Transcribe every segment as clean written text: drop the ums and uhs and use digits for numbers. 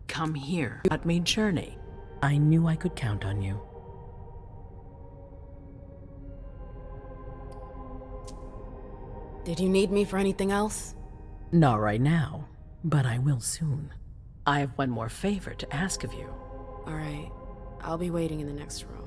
Come here. Let me journey. I knew I could count on you. Did you need me for anything else? Not right now, but I will soon. I have one more favor to ask of you. All right. I'll be waiting in the next room.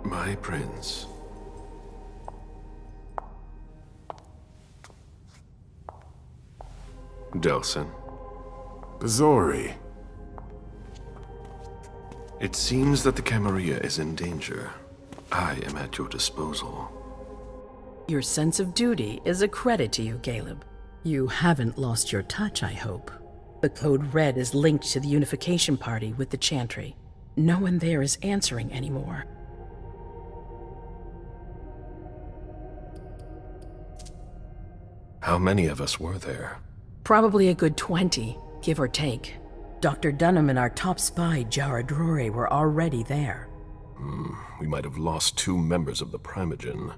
My prince. Delson. Bazori. It seems that the Camarilla is in danger. I am at your disposal. Your sense of duty is a credit to you, Caleb. You haven't lost your touch, I hope. The Code Red is linked to the Unification Party with the Chantry. No one there is answering anymore. How many of us were there? Probably a good 20, give or take. Dr. Dunham and our top spy, Jara Drury, were already there. We might have lost 2 members of the Primogen.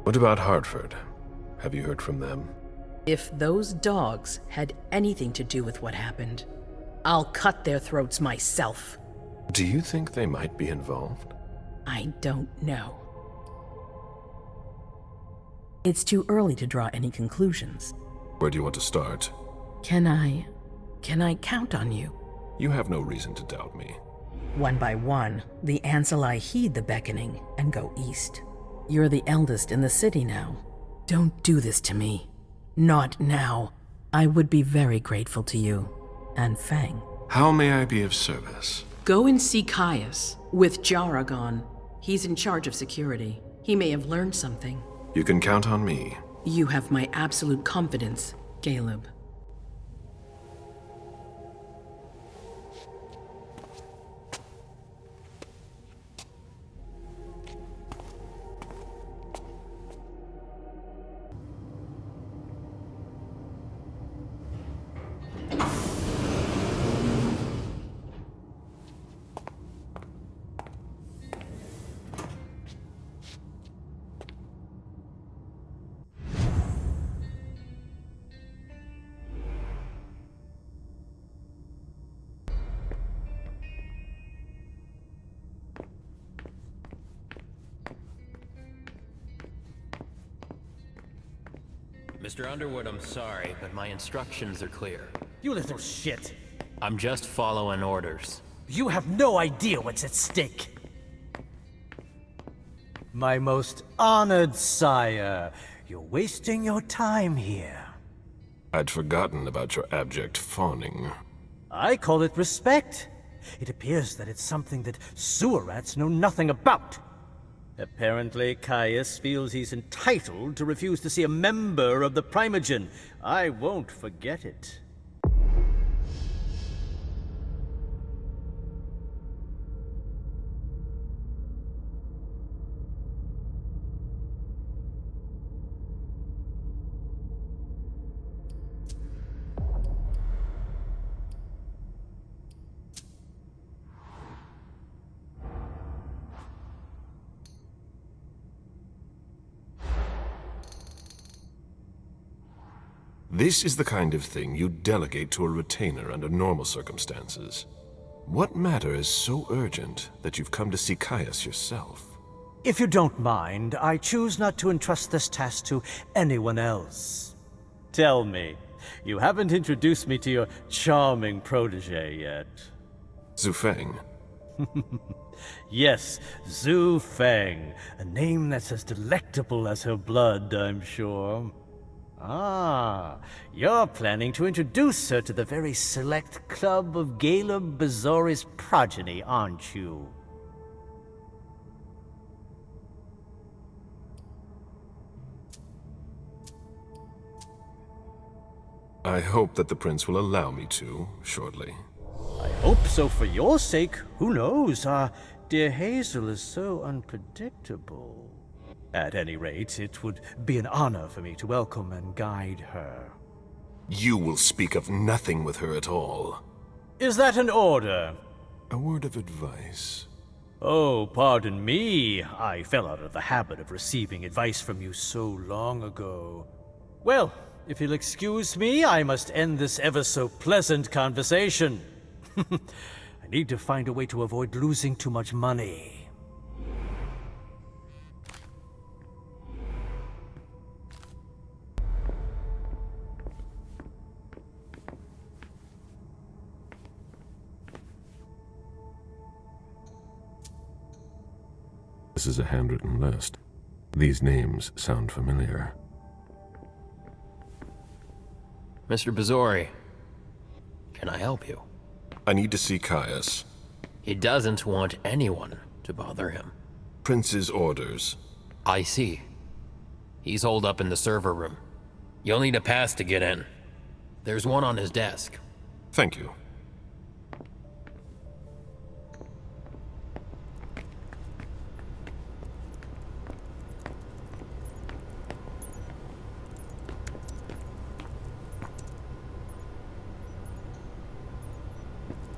What about Hartford? Have you heard from them? If those dogs had anything to do with what happened, I'll cut their throats myself. Do you think they might be involved? I don't know. It's too early to draw any conclusions. Where do you want to start? Can I count on you? You have no reason to doubt me. One by one, the Ancillai heed the beckoning and go east. You're the eldest in the city now. Don't do this to me. Not now. I would be very grateful to you. And Fang. How may I be of service? Go and see Caius with Jaragon. He's in charge of security. He may have learned something. You can count on me. You have my absolute confidence, Caleb. Mr. Underwood, I'm sorry, but my instructions are clear. You little shit. I'm just following orders. You have no idea what's at stake. My most honored sire, you're wasting your time here. I'd forgotten about your abject fawning. I call it respect. It appears that it's something that sewer rats know nothing about. Apparently, Caius feels he's entitled to refuse to see a member of the Primogen. I won't forget it. This is the kind of thing you delegate to a retainer under normal circumstances. What matter is so urgent that you've come to see Caius yourself? If you don't mind, I choose not to entrust this task to anyone else. Tell me, you haven't introduced me to your charming protege yet. Zhu Feng. Yes, Zhu Feng, a name that's as delectable as her blood, I'm sure. Ah, you're planning to introduce her to the very select club of Caleb Bazori's progeny, aren't you? I hope that the prince will allow me to, shortly. I hope so for your sake. Who knows? Dear Hazel is so unpredictable. At any rate, it would be an honor for me to welcome and guide her. You will speak of nothing with her at all. Is that an order? A word of advice. Oh, pardon me. I fell out of the habit of receiving advice from you so long ago. Well, if you'll excuse me, I must end this ever-so-pleasant conversation. I need to find a way to avoid losing too much money. This is a handwritten list. These names sound familiar. Mr. Bazori, can I help you? I need to see Caius. He doesn't want anyone to bother him. Prince's orders. I see. He's holed up in the server room. You'll need a pass to get in. There's one on his desk. Thank you.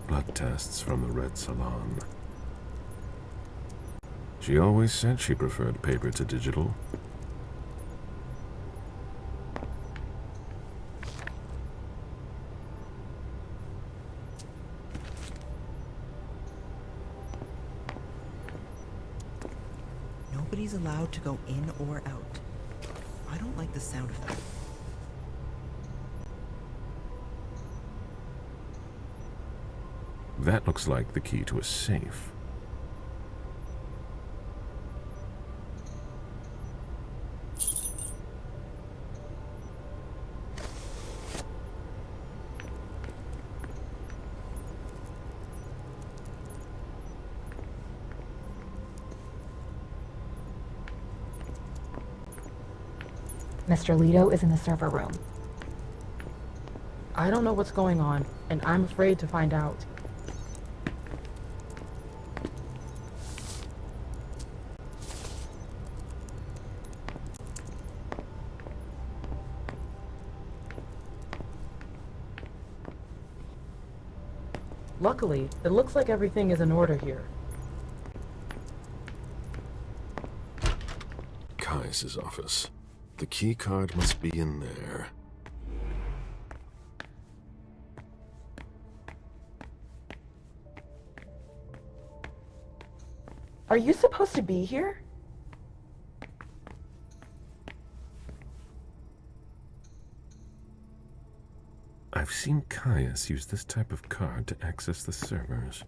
Blood tests from the Red Salon. She always said she preferred paper to digital. Nobody's allowed to go in or out. I don't like the sound of that. That looks like the key to a safe. Mr. Leto is in the server room. I don't know what's going on, and I'm afraid to find out. Luckily, it looks like everything is in order here. Caius's office. The key card must be in there. Are you supposed to be here? I've seen Caius use this type of card to access the servers.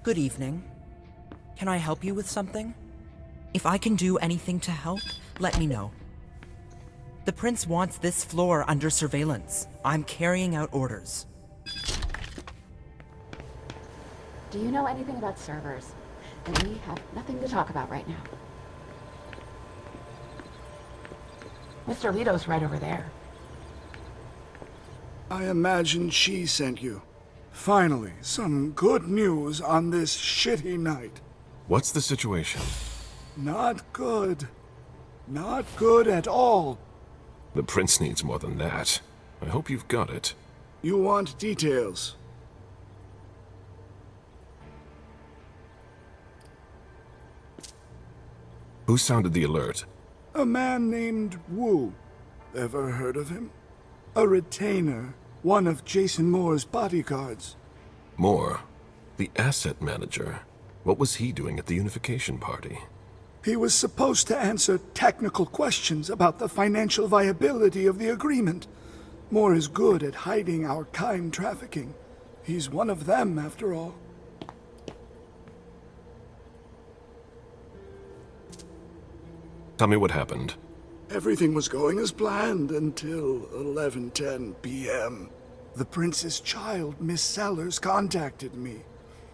Good evening. Can I help you with something? If I can do anything to help, let me know. The prince wants this floor under surveillance. I'm carrying out orders. Do you know anything about servers? Then we have nothing to talk about right now. Mr. Leto's right over there. I imagine she sent you. Finally, some good news on this shitty night. What's the situation? Not good. Not good at all. The prince needs more than that. I hope you've got it. You want details. Who sounded the alert? A man named Wu. Ever heard of him? A retainer. One of Jason Moore's bodyguards. Moore? The asset manager. What was he doing at the unification party? He was supposed to answer technical questions about the financial viability of the agreement. Moore is good at hiding our kind trafficking. He's one of them, after all. Tell me what happened. Everything was going as planned until 11:10 p.m. The prince's child, Miss Sellers, contacted me.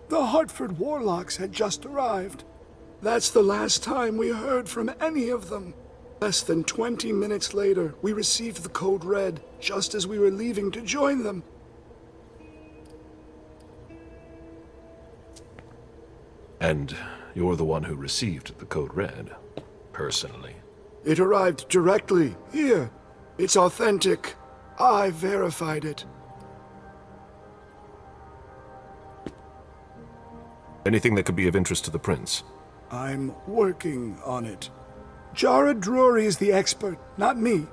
The Hartford Warlocks had just arrived. That's the last time we heard from any of them. Less than 20 minutes later, we received the code red, just as we were leaving to join them. And you're the one who received the code red, personally. It arrived directly here. It's authentic. I verified it. Anything that could be of interest to the prince? I'm working on it. Jara Drury is the expert, not me.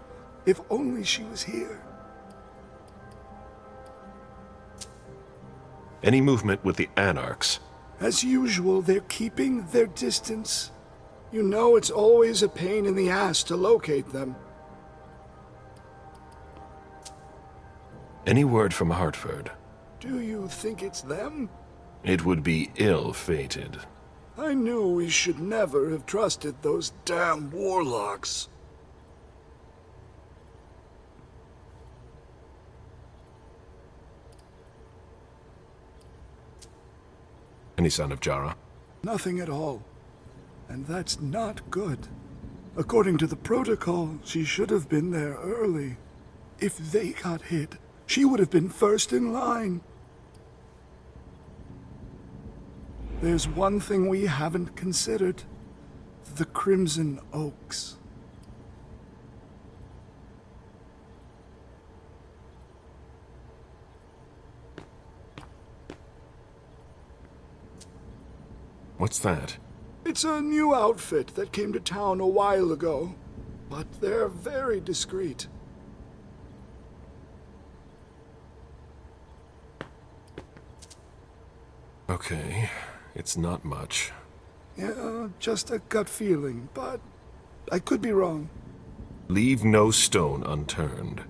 If only she was here. Any movement with the Anarchs? As usual, they're keeping their distance. You know it's always a pain in the ass to locate them. Any word from Hartford? Do you think it's them? It would be ill-fated. I knew we should never have trusted those damn warlocks. Any sign of Jara? Nothing at all. And that's not good. According to the protocol, she should have been there early. If they got hit, she would have been first in line. There's one thing we haven't considered. The Crimson Oaks. What's that? It's a new outfit that came to town a while ago, but they're very discreet. Okay, it's not much. Yeah, just a gut feeling, but I could be wrong. Leave no stone unturned.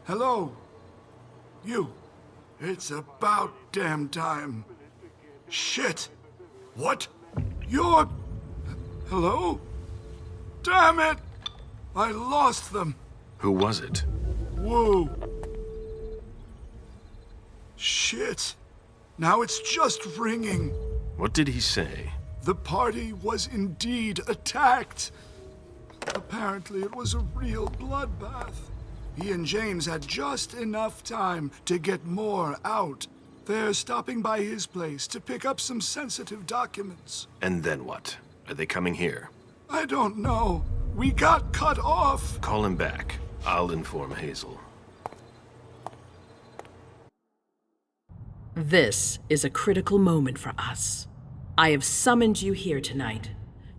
Hello? You. It's about damn time. Shit! What? You're... Hello? Damn it! I lost them. Who was it? Whoa. Shit. Now it's just ringing. What did he say? The party was indeed attacked. Apparently it was a real bloodbath. He and James had just enough time to get more out. They're stopping by his place to pick up some sensitive documents. And then what? Are they coming here? I don't know. We got cut off. Call him back. I'll inform Hazel. This is a critical moment for us. I have summoned you here tonight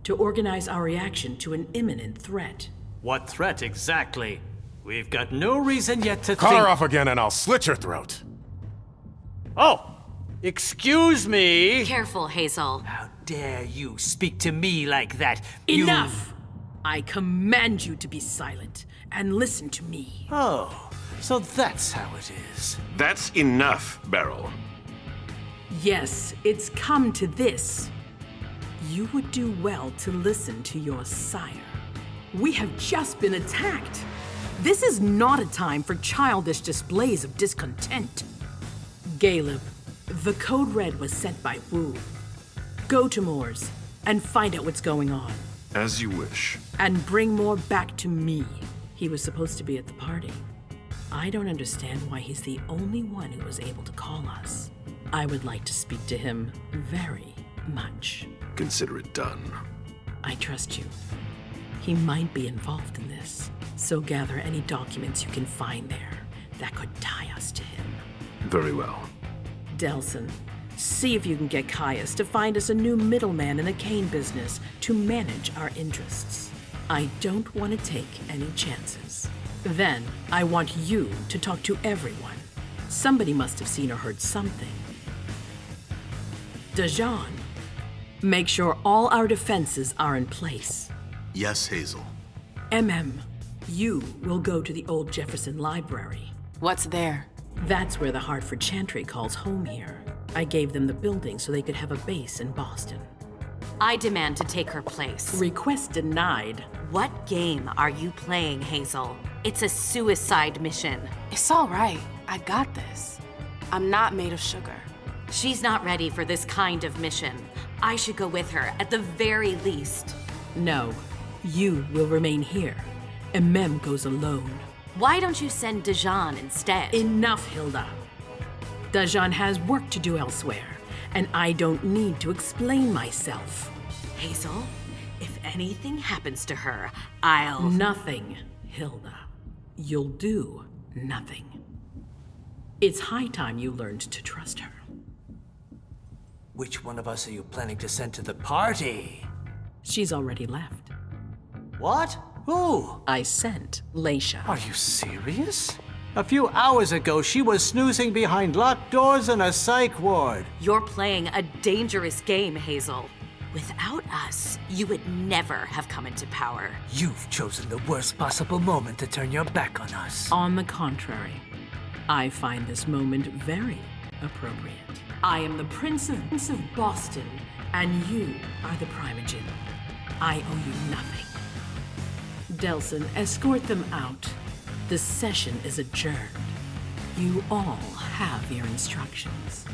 to organize our reaction to an imminent threat. What threat exactly? We've got no reason yet to Call think... her off again and I'll slit your throat. Oh! Excuse me! Careful, Hazel. How dare you speak to me like that? Enough! I command you to be silent and listen to me. Oh, so that's how it is. That's enough, Beryl. Yes, it's come to this. You would do well to listen to your sire. We have just been attacked. This is not a time for childish displays of discontent. Caleb, the code red was sent by Wu. Go to Moore's and find out what's going on. As you wish. And bring Moore back to me. He was supposed to be at the party. I don't understand why he's the only one who was able to call us. I would like to speak to him very much. Consider it done. I trust you. He might be involved in this, so gather any documents you can find there that could tie us to him. Very well. Delson, see if you can get Caius to find us a new middleman in the cane business to manage our interests. I don't want to take any chances. Then, I want you to talk to everyone. Somebody must have seen or heard something. Dajan, make sure all our defenses are in place. Yes, Hazel. You will go to the old Jefferson Library. What's there? That's where the Hartford Chantry calls home here. I gave them the building so they could have a base in Boston. I demand to take her place. Request denied. What game are you playing, Hazel? It's a suicide mission. It's all right. I got this. I'm not made of sugar. She's not ready for this kind of mission. I should go with her, at the very least. No, you will remain here. Goes alone. Why don't you send Dajan instead? Enough, Hilda. Dajan has work to do elsewhere, and I don't need to explain myself. Hazel, if anything happens to her, I'll... Nothing, Hilda. You'll do nothing. It's high time you learned to trust her. Which one of us are you planning to send to the party? She's already left. What? Who? I sent Leisha. Are you serious? A few hours ago, she was snoozing behind locked doors in a psych ward. You're playing a dangerous game, Hazel. Without us, you would never have come into power. You've chosen the worst possible moment to turn your back on us. On the contrary, I find this moment very appropriate. I am the Prince of Boston, and you are the Primogen. I owe you nothing. Delson, escort them out. The session is adjourned. You all have your instructions.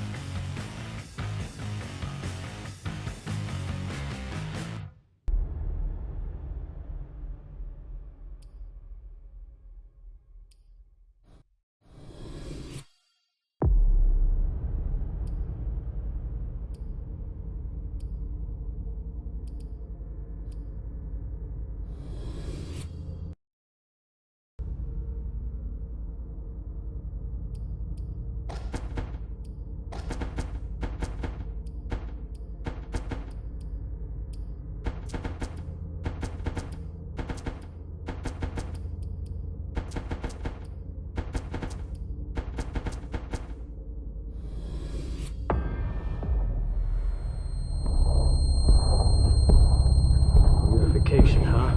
Huh?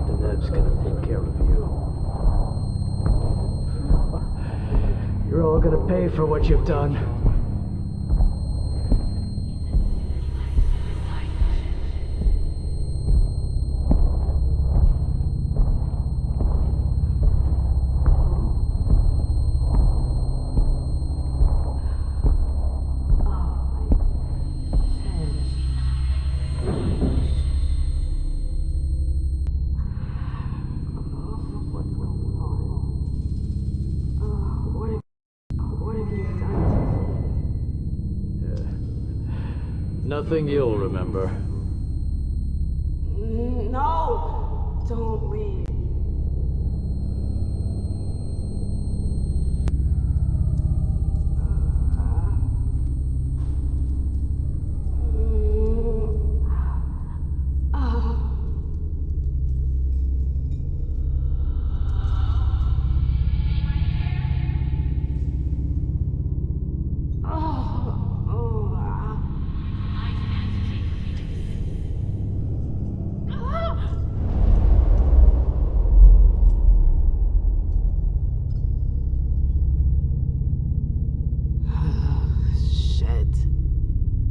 Deneb's gonna take care of you. You're all gonna pay for what you've done. Nothing you'll remember. No! Don't leave.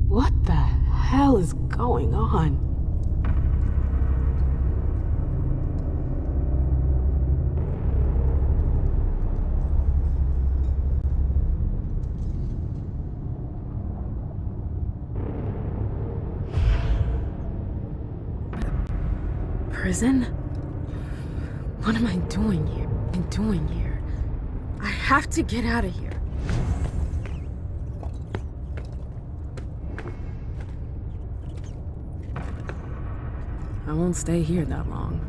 What the hell is going on? Prison? What am I doing here? I have to get out of here. I won't stay here that long.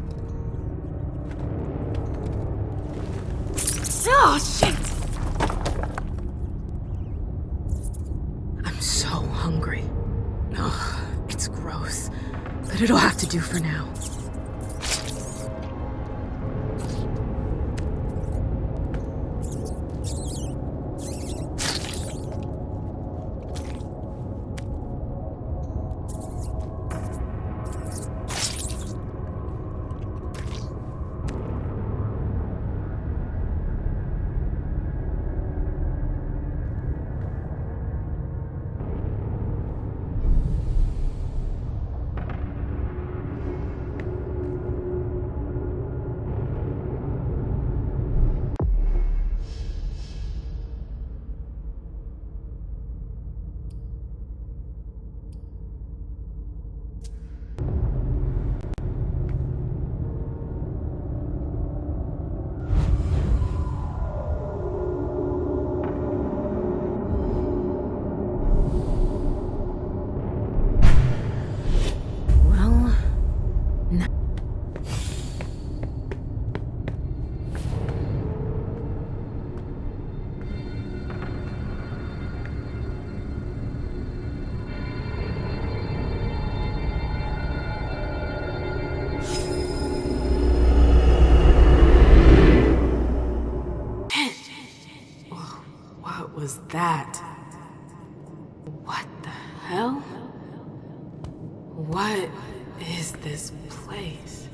Oh, shit! I'm so hungry. Ugh, it's gross, but it'll have to do for now. What was that? What the hell? What is this place?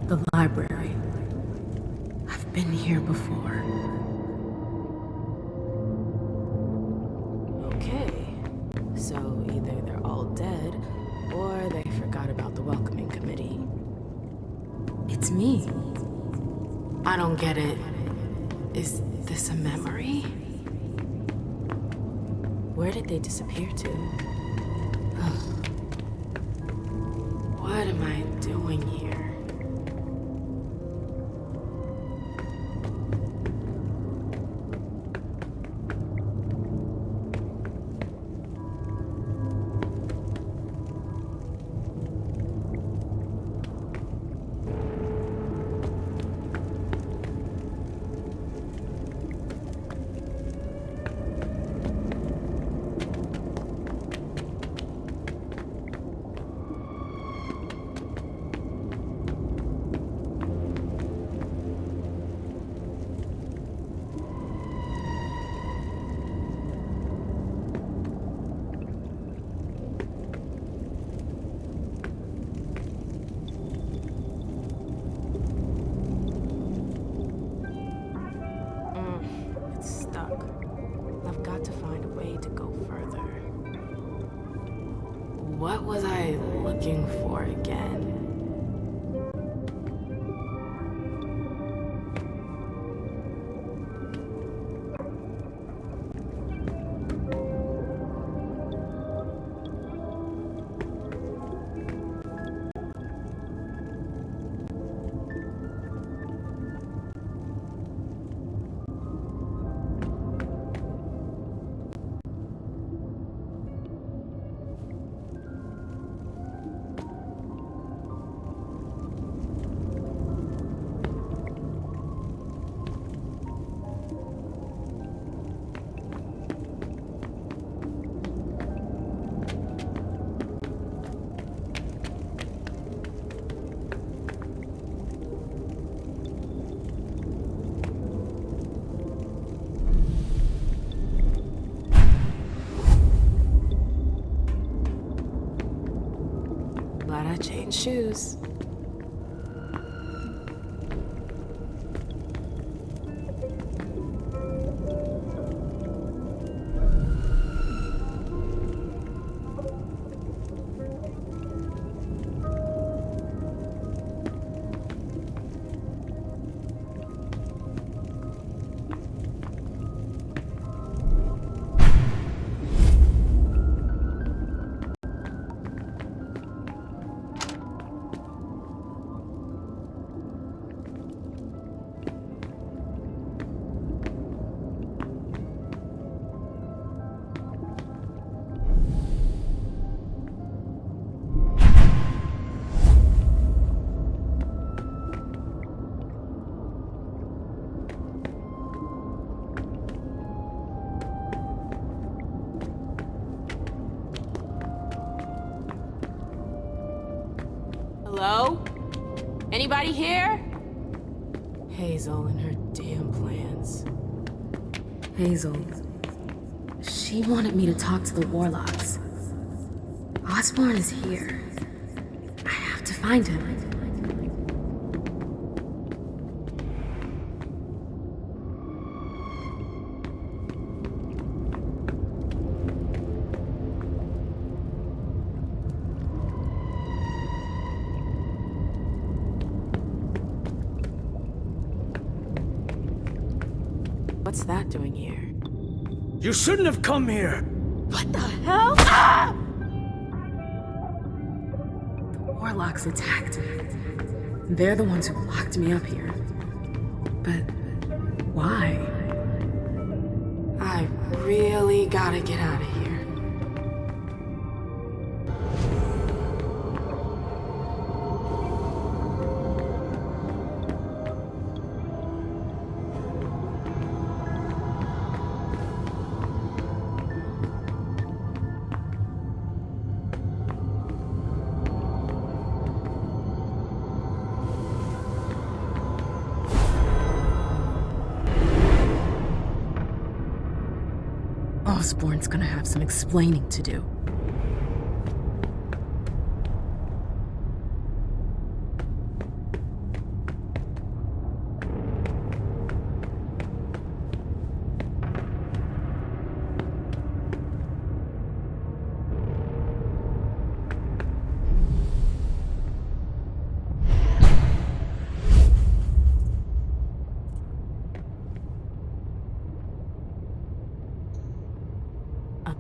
The library. I've been here before. Okay, so either they're all dead, or they forgot about the welcoming committee. It's me. I don't get it. Is this a memory? Where did they disappear to? What am I doing here? What was I looking for again? Gotta change shoes. Hello? Anybody here? Hazel and her damn plans. Hazel. She wanted me to talk to the warlocks. Osborn is here. I have to find him. What's that doing here? You shouldn't have come here! What the hell? Ah! The warlocks attacked me. They're the ones who locked me up here. But why? I really gotta get out of here. Osborn's gonna have some explaining to do.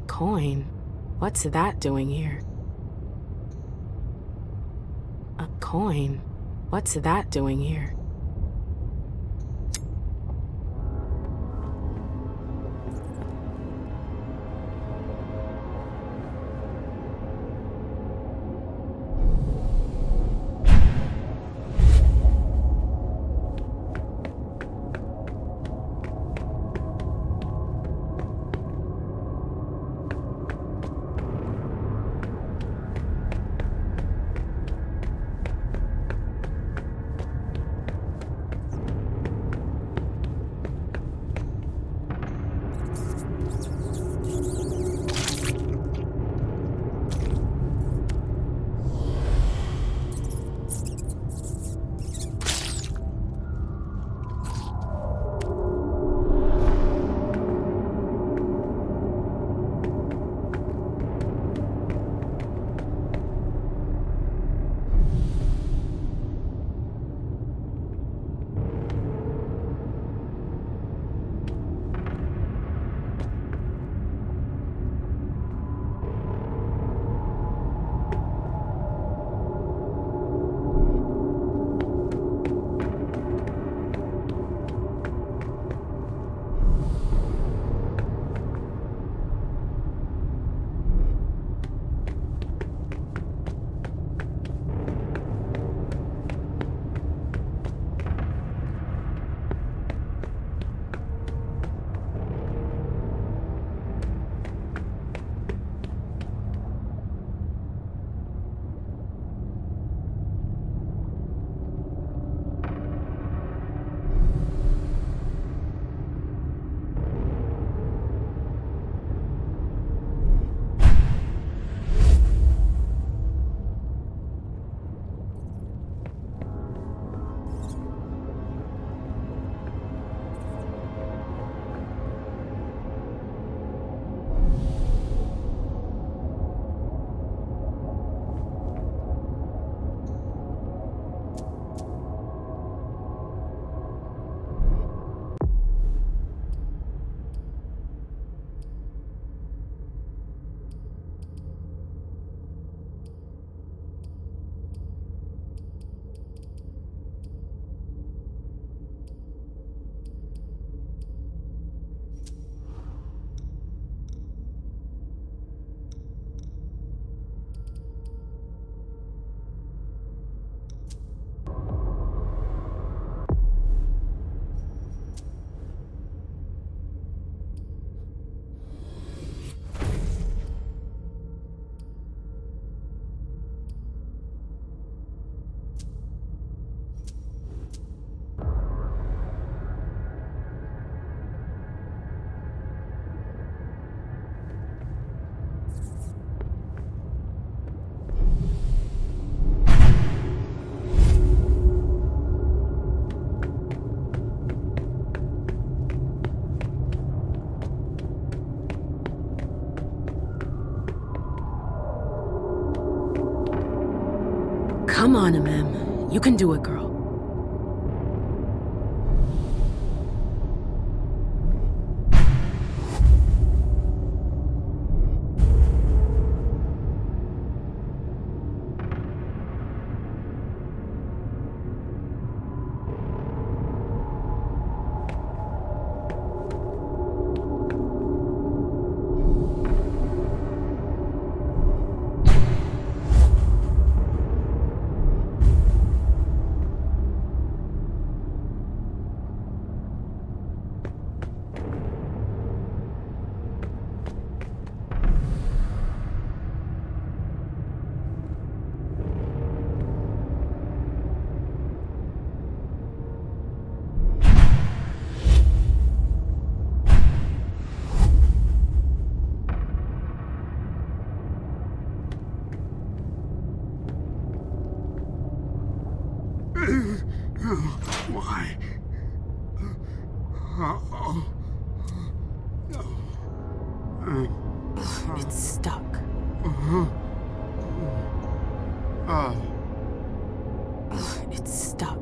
Coin? What's that doing here? A coin? What's that doing here? Come on, Mem. You can do it, girl. Why? It's stuck. It's stuck.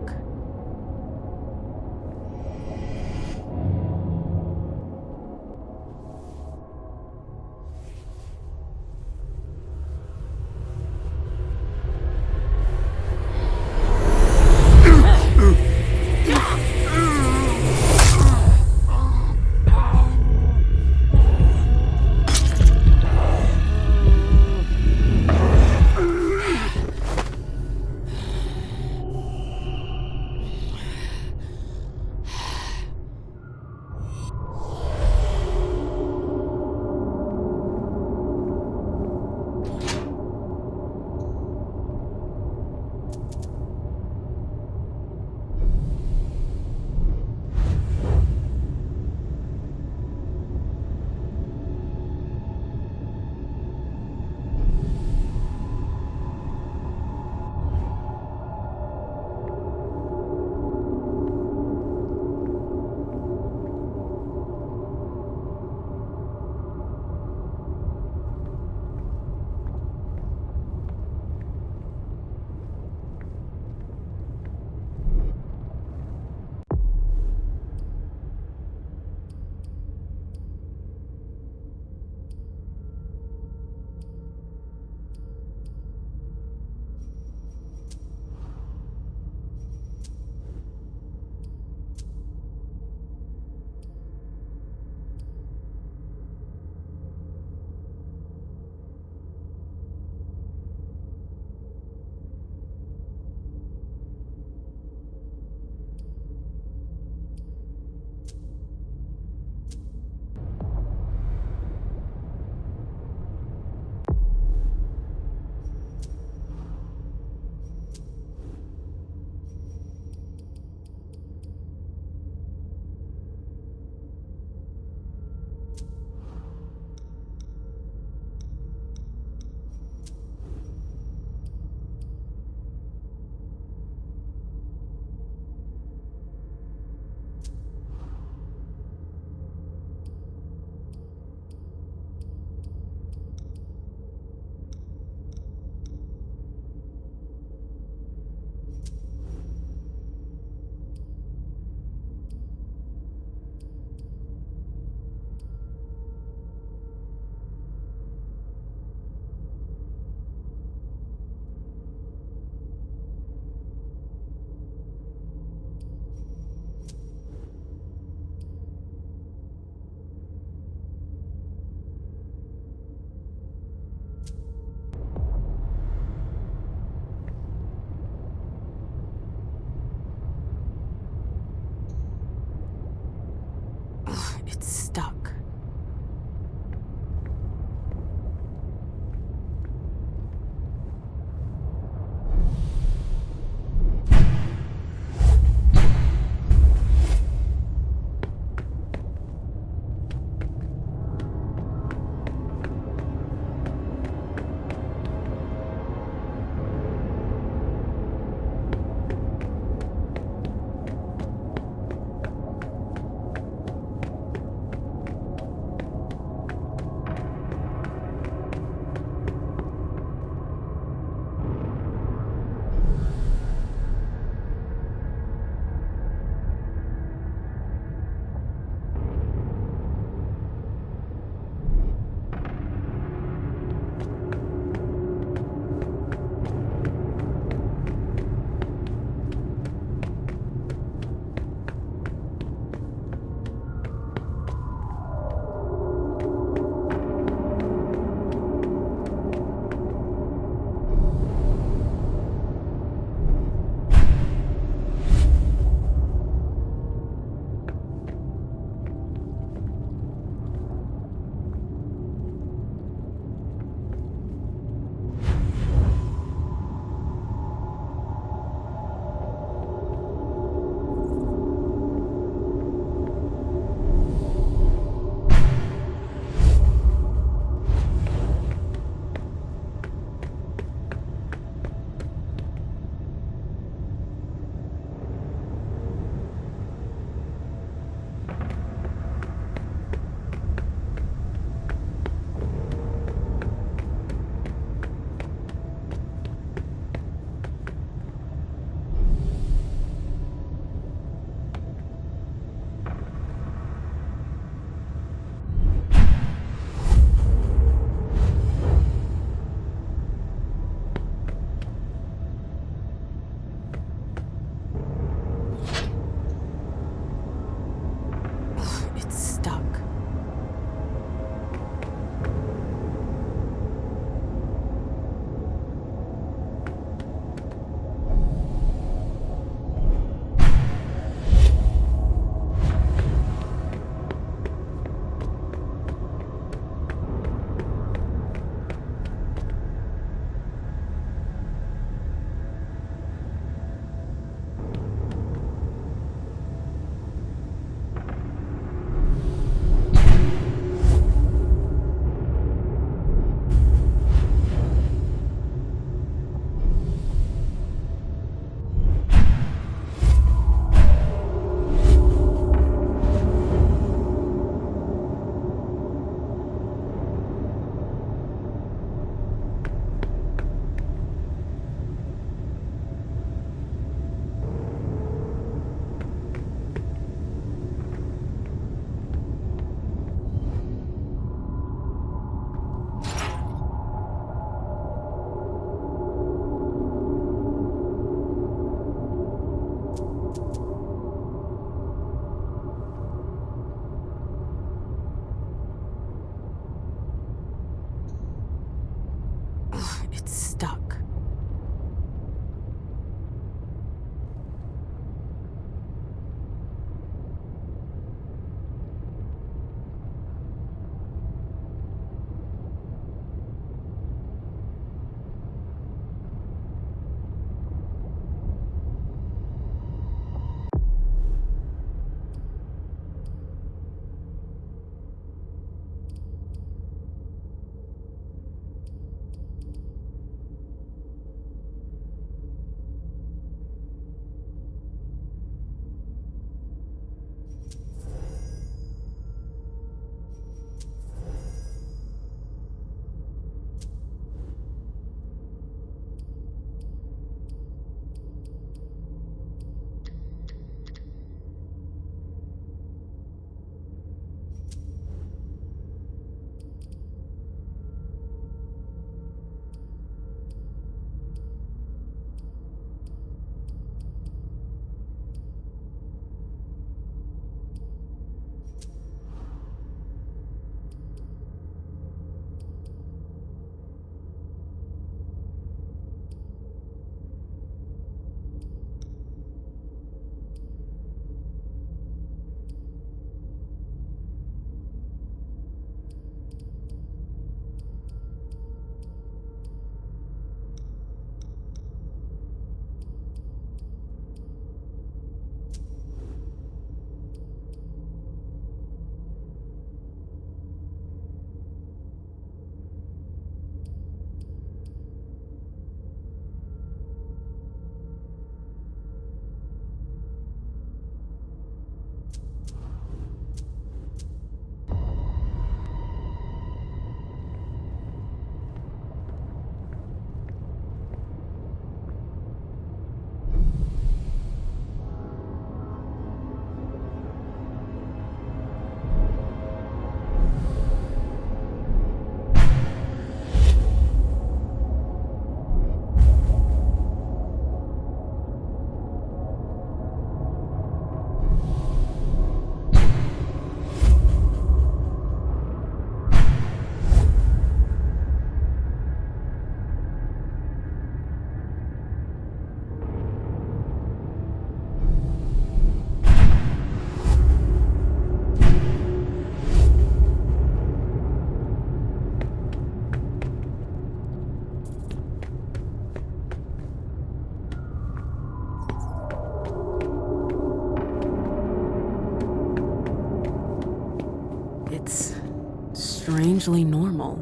strangely normal.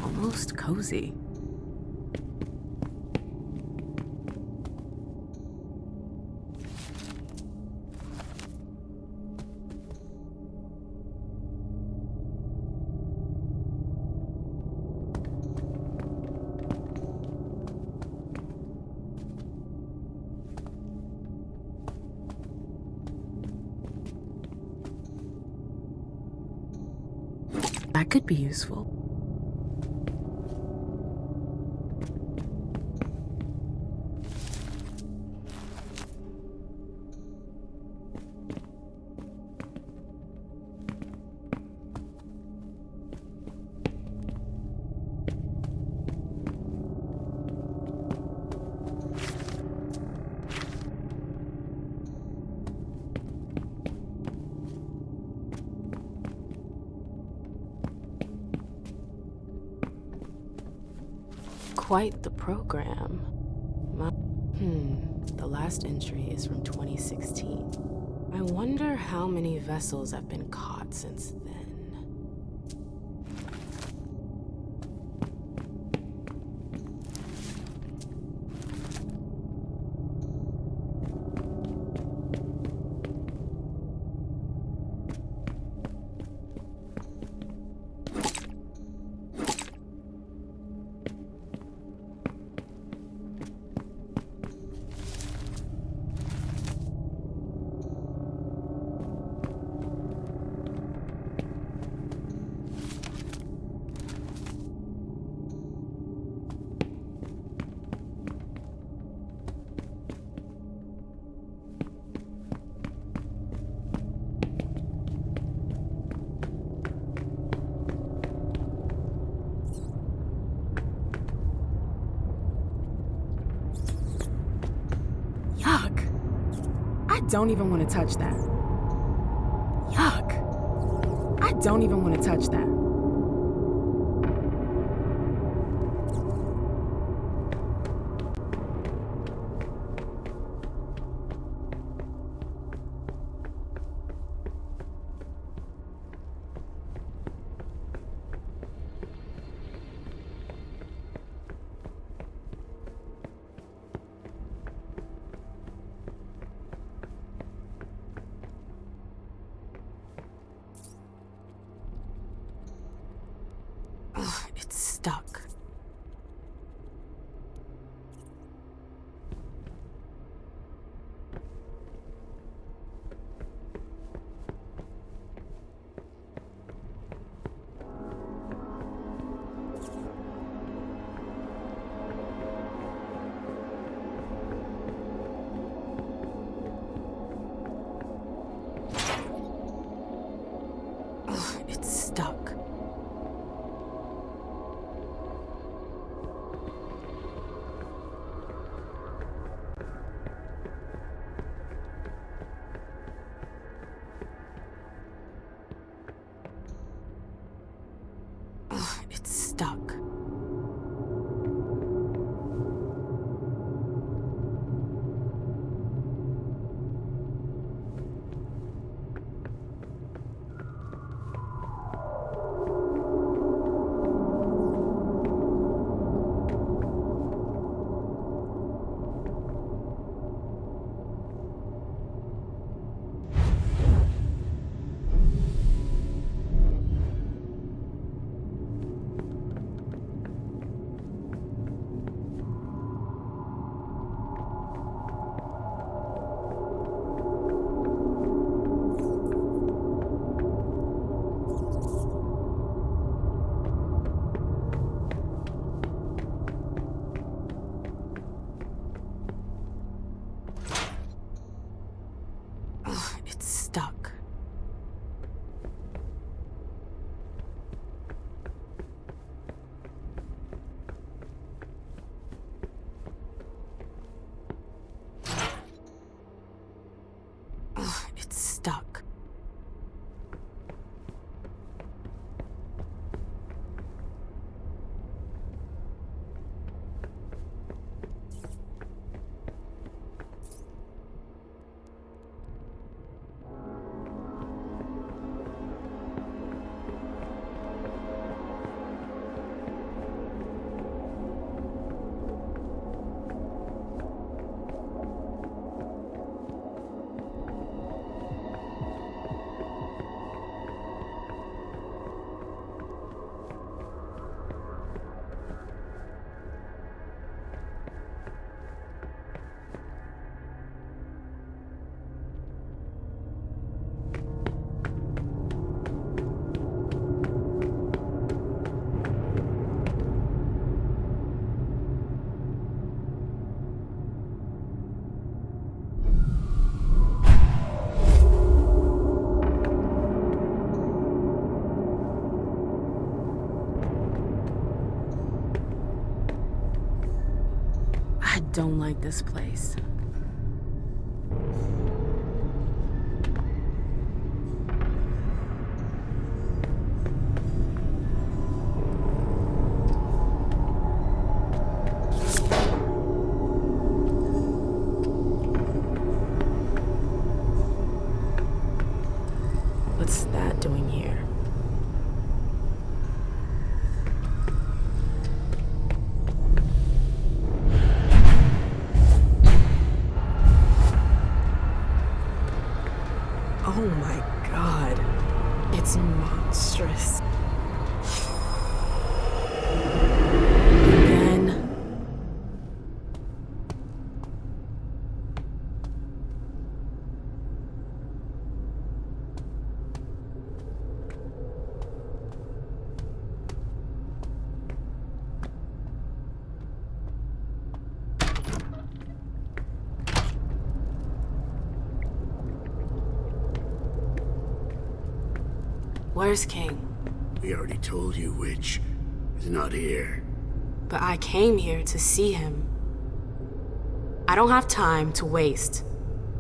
Almost cozy. That could be useful. Quite the program. The last entry is from 2016. I wonder how many vessels have been caught since then. I don't even want to touch that. Yuck. I don't even want to touch that. don't like this place. What's that doing here? Oh my god. It's monstrous. Again. Where's King? We already told you Witch is not here. But I came here to see him. I don't have time to waste.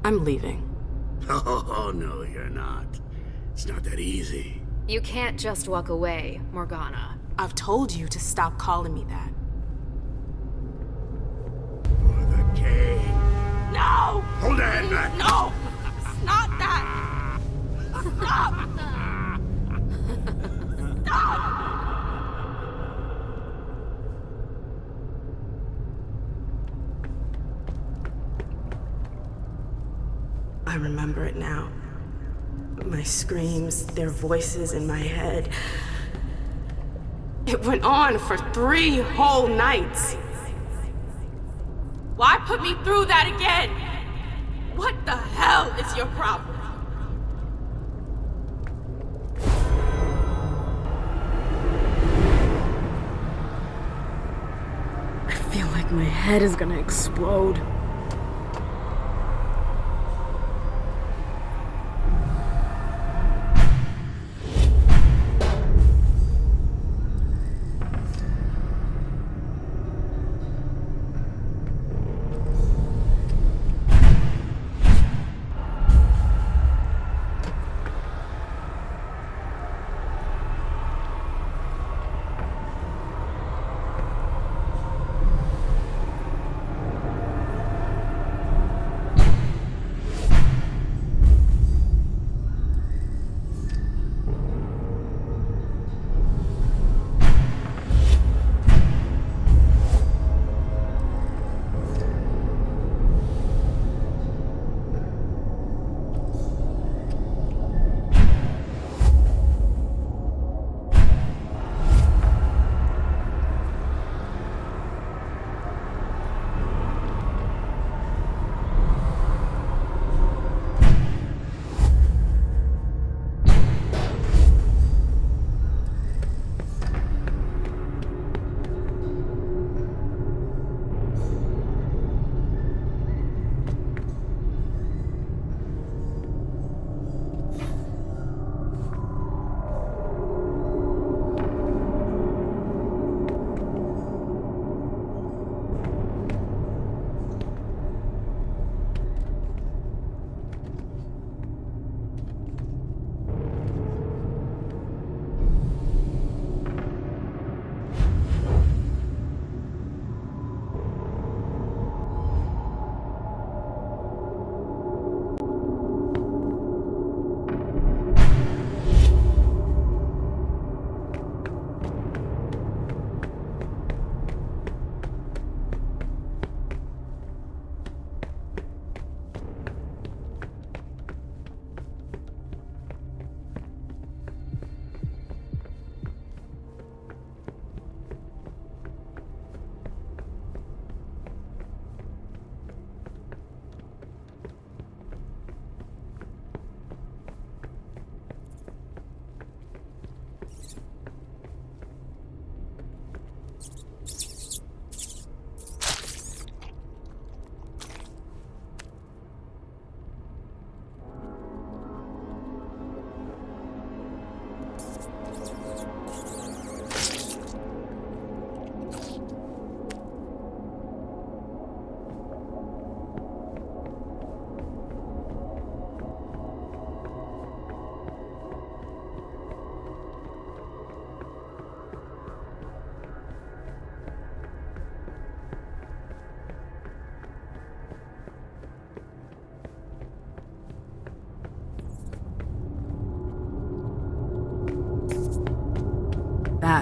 I'm leaving. Oh, no, you're not. It's not that easy. You can't just walk away, Morgana. I've told you to stop calling me that. For the king. No! Hold your hand back! No! It's not that! Stop! I remember it now. My screams, their voices in my head. It went on for 3 whole nights. Why put me through that again? What the hell is your problem? I feel like my head is gonna explode.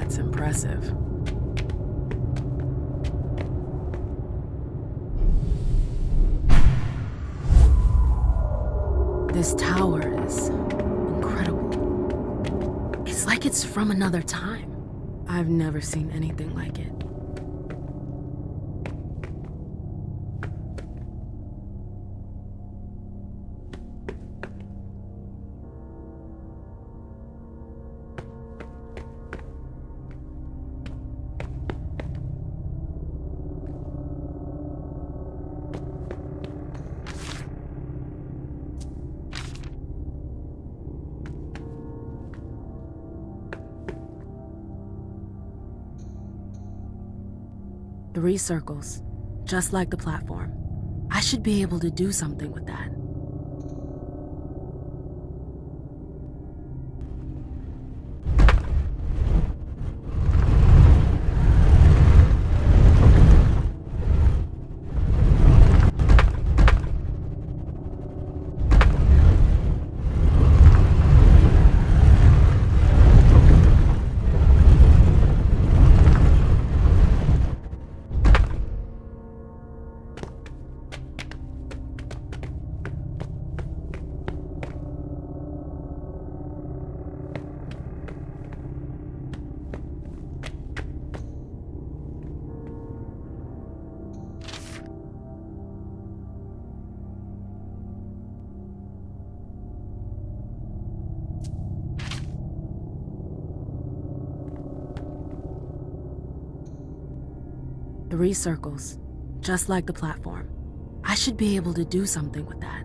That's impressive. This tower is incredible. It's like it's from another time. I've never seen anything like it. Three circles, just like the platform. I should be able to do something with that. Three circles, just like the platform. I should be able to do something with that.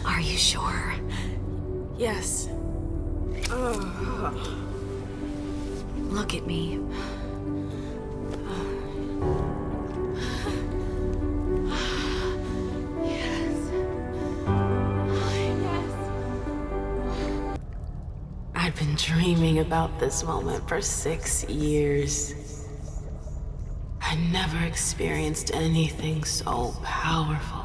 Are you sure? Yes. Look at me. I've been dreaming about this moment for 6 years. I never experienced anything so powerful.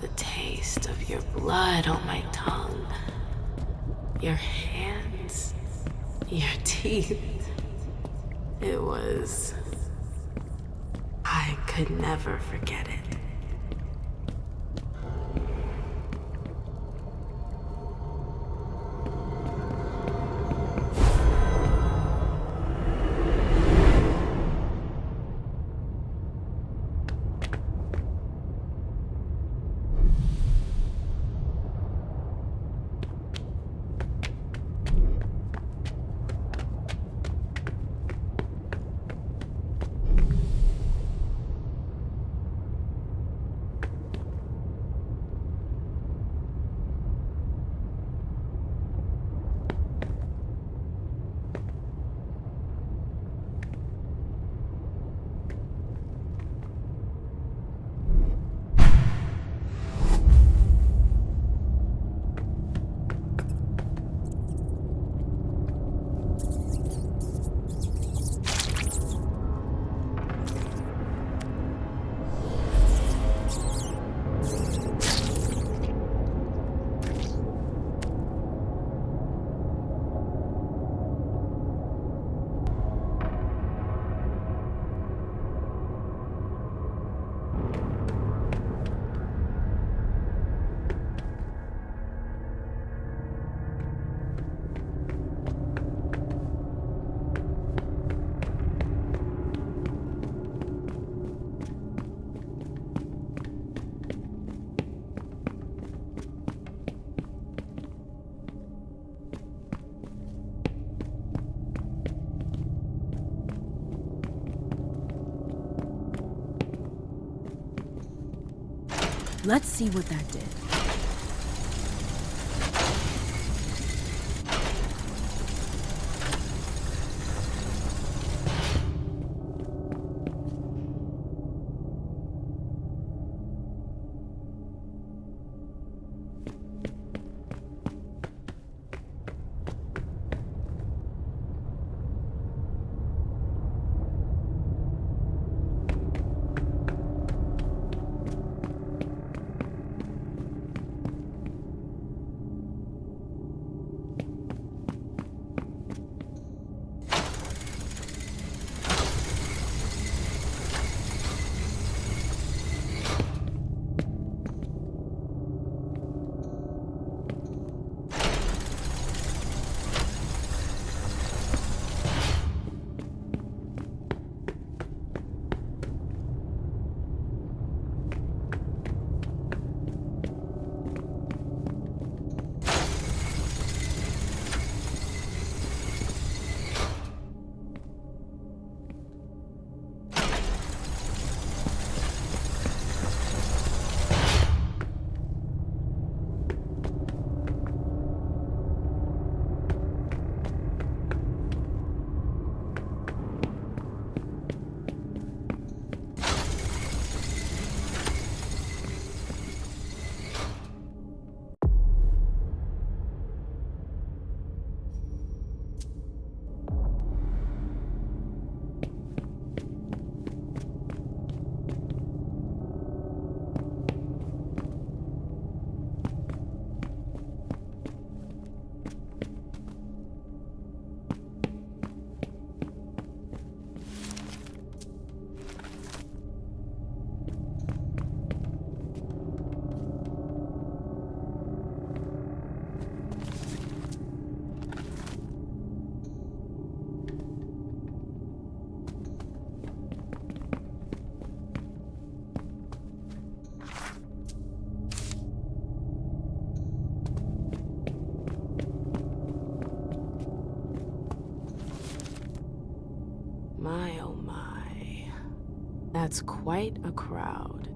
The taste of your blood on my tongue. Your hands. Your teeth. It was... I could never forget it. Let's see what that did. My oh my. That's quite a crowd.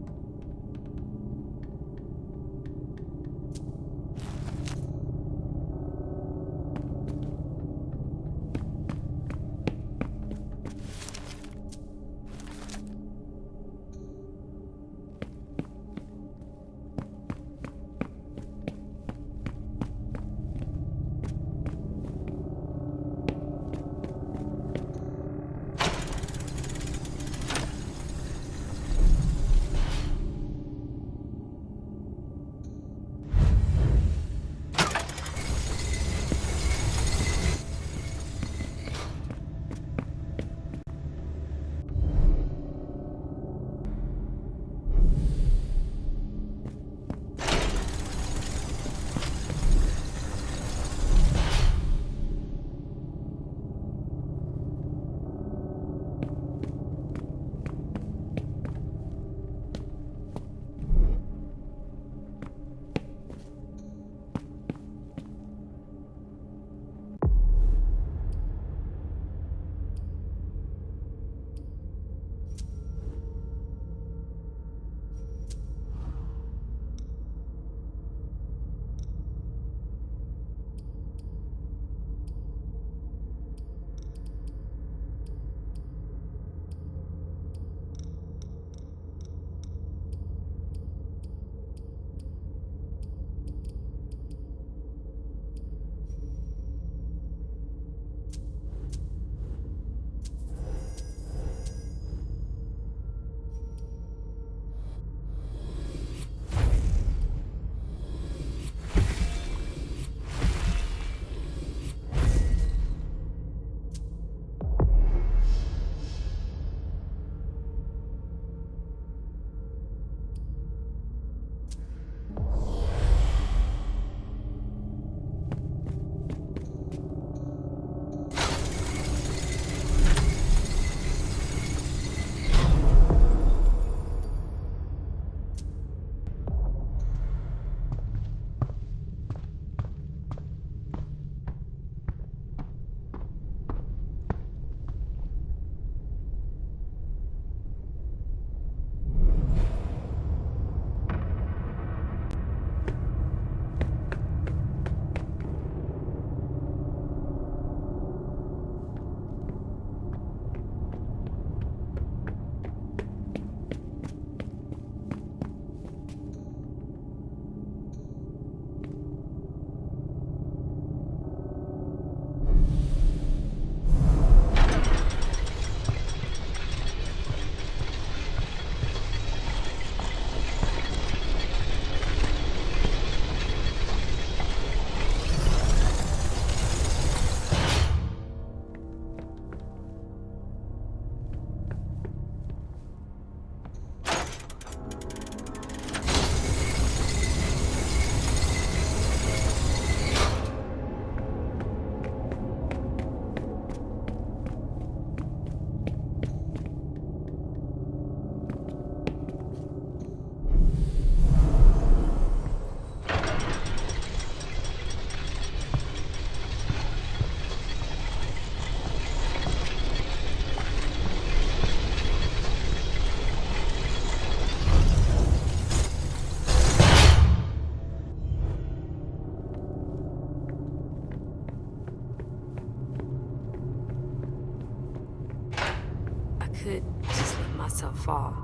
could just let myself fall.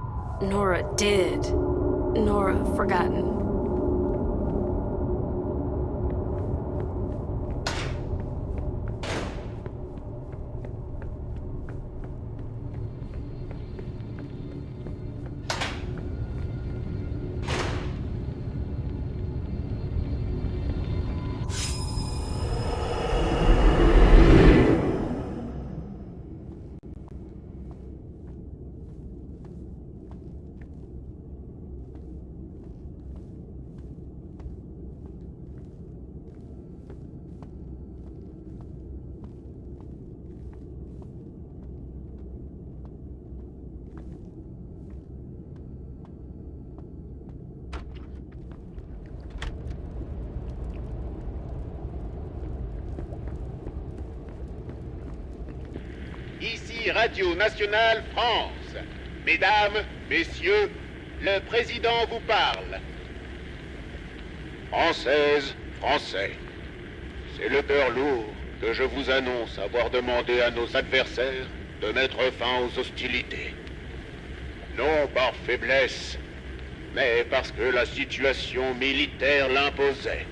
Nora did. Nora forgotten. Ici Radio Nationale France. Mesdames, messieurs, le président vous parle. Françaises, Français, c'est le cœur lourd que je vous annonce avoir demandé à nos adversaires de mettre fin aux hostilités. Non par faiblesse, mais parce que la situation militaire l'imposait.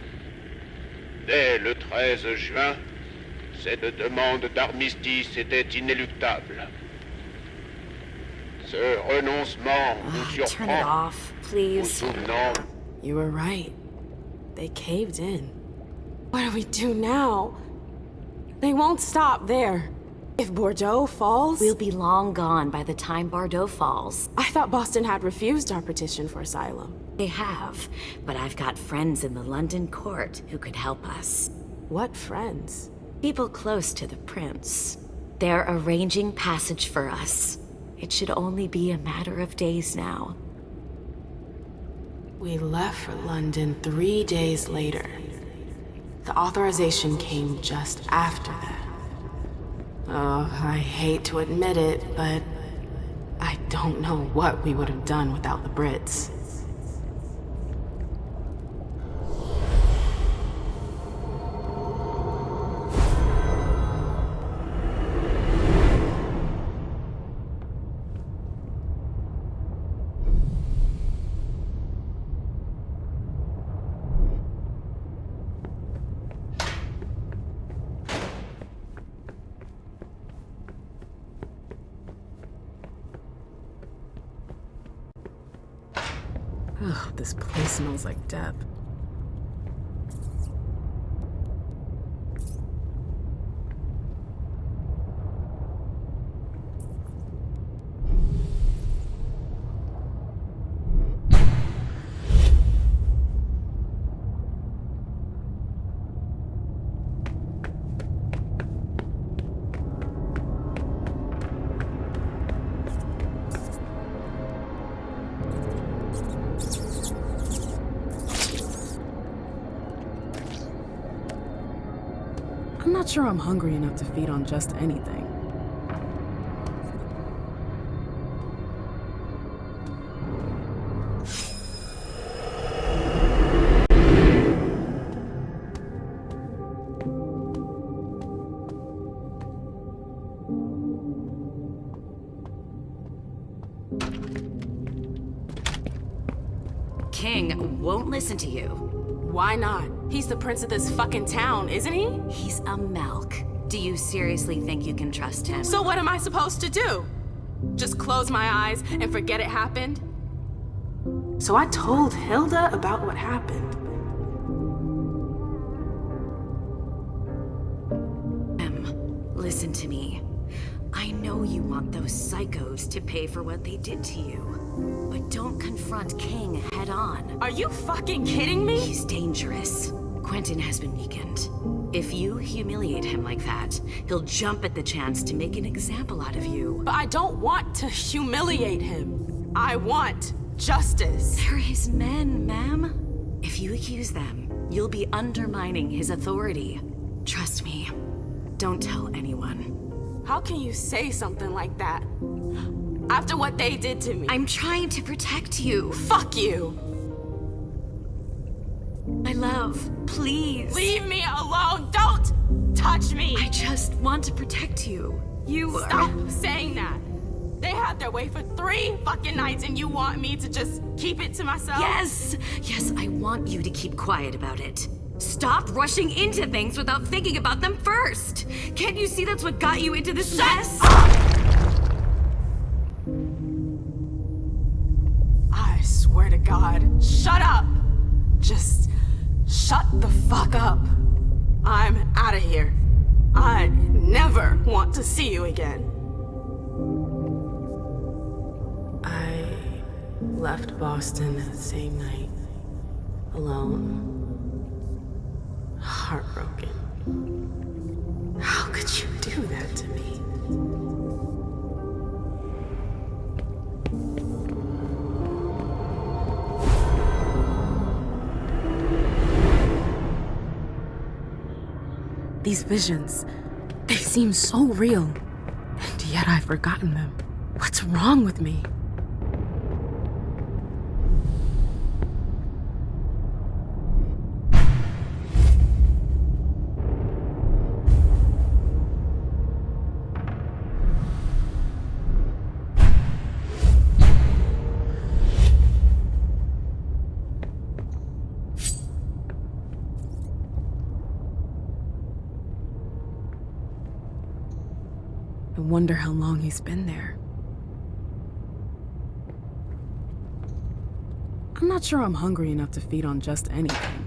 Dès le 13 juin, cette demande d'armistice était inéluctable. Ce renoncement nous surprend. Turn it off, please. Vous souvenant. You were right. They caved in. What do we do now? They won't stop there. If Bordeaux falls... We'll be long gone by the time Bordeaux falls. I thought Boston had refused our petition for asylum. They have, but I've got friends in the London court who could help us. What friends? People close to the prince. They're arranging passage for us. It should only be a matter of days now. We left for London 3 days later. The authorization came just after that. Oh, I hate to admit it, but I don't know what we would have done without the Brits. Ugh, this place smells like death. I'm not sure I'm hungry enough to feed on just anything. King won't listen to you. Why not? He's the prince of this fucking town, isn't he? He's a Melk. Do you seriously think you can trust him? So what am I supposed to do? Just close my eyes and forget it happened? So I told Hilda about what happened. Listen to me. I know you want those psychos to pay for what they did to you. But don't confront King head on. Are you fucking kidding me? He's dangerous. Quentin has been weakened. If you humiliate him like that, he'll jump at the chance to make an example out of you. But I don't want to humiliate him. I want justice. They're his men, ma'am. If you accuse them, you'll be undermining his authority. Trust me. Don't tell anyone. How can you say something like that? After what they did to me. I'm trying to protect you. Fuck you. My love, please. Leave me alone. Don't touch me. I just want to protect you. Stop saying that. They had their way for 3 fucking nights and you want me to just keep it to myself? Yes! Yes, I want you to keep quiet about it. Stop rushing into things without thinking about them first! Can't you see that's what got you into this mess? I swear to God, shut up! Just shut the fuck up. I'm out of here. I never want to see you again. I left Boston that same night, alone, heartbroken. How could you do that to me? These visions, they seem so real, and yet I've forgotten them. What's wrong with me? I wonder how long he's been there. I'm not sure I'm hungry enough to feed on just anything.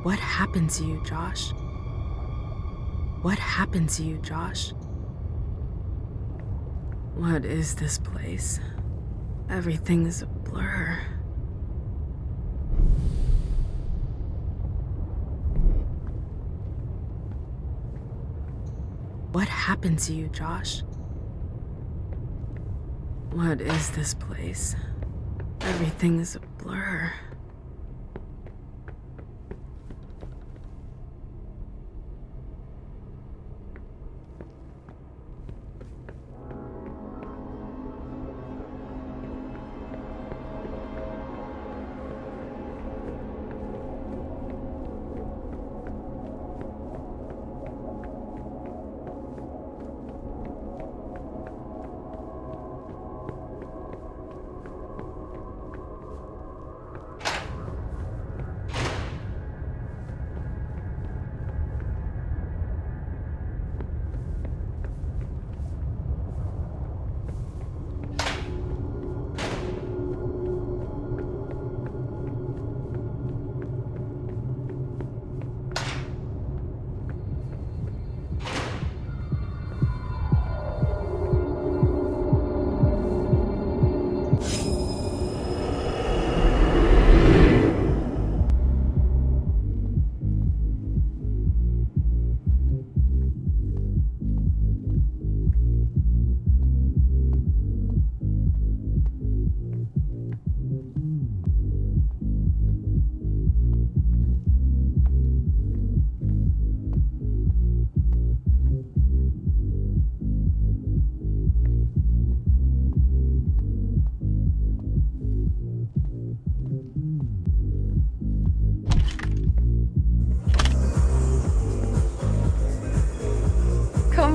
What happened to you, Josh? What happened to you, Josh? What is this place? Everything is a blur. What happened to you, Josh? What is this place? Everything is a blur.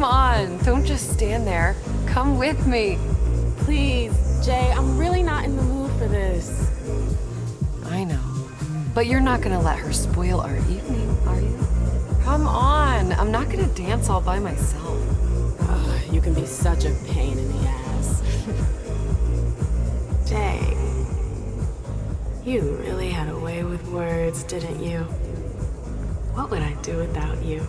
Come on, don't just stand there. Come with me. Please, Jay, I'm really not in the mood for this. I know. But you're not gonna let her spoil our evening, are you? Come on, I'm not gonna dance all by myself. You can be such a pain in the ass. Jay, you really had a way with words, didn't you? What would I do without you?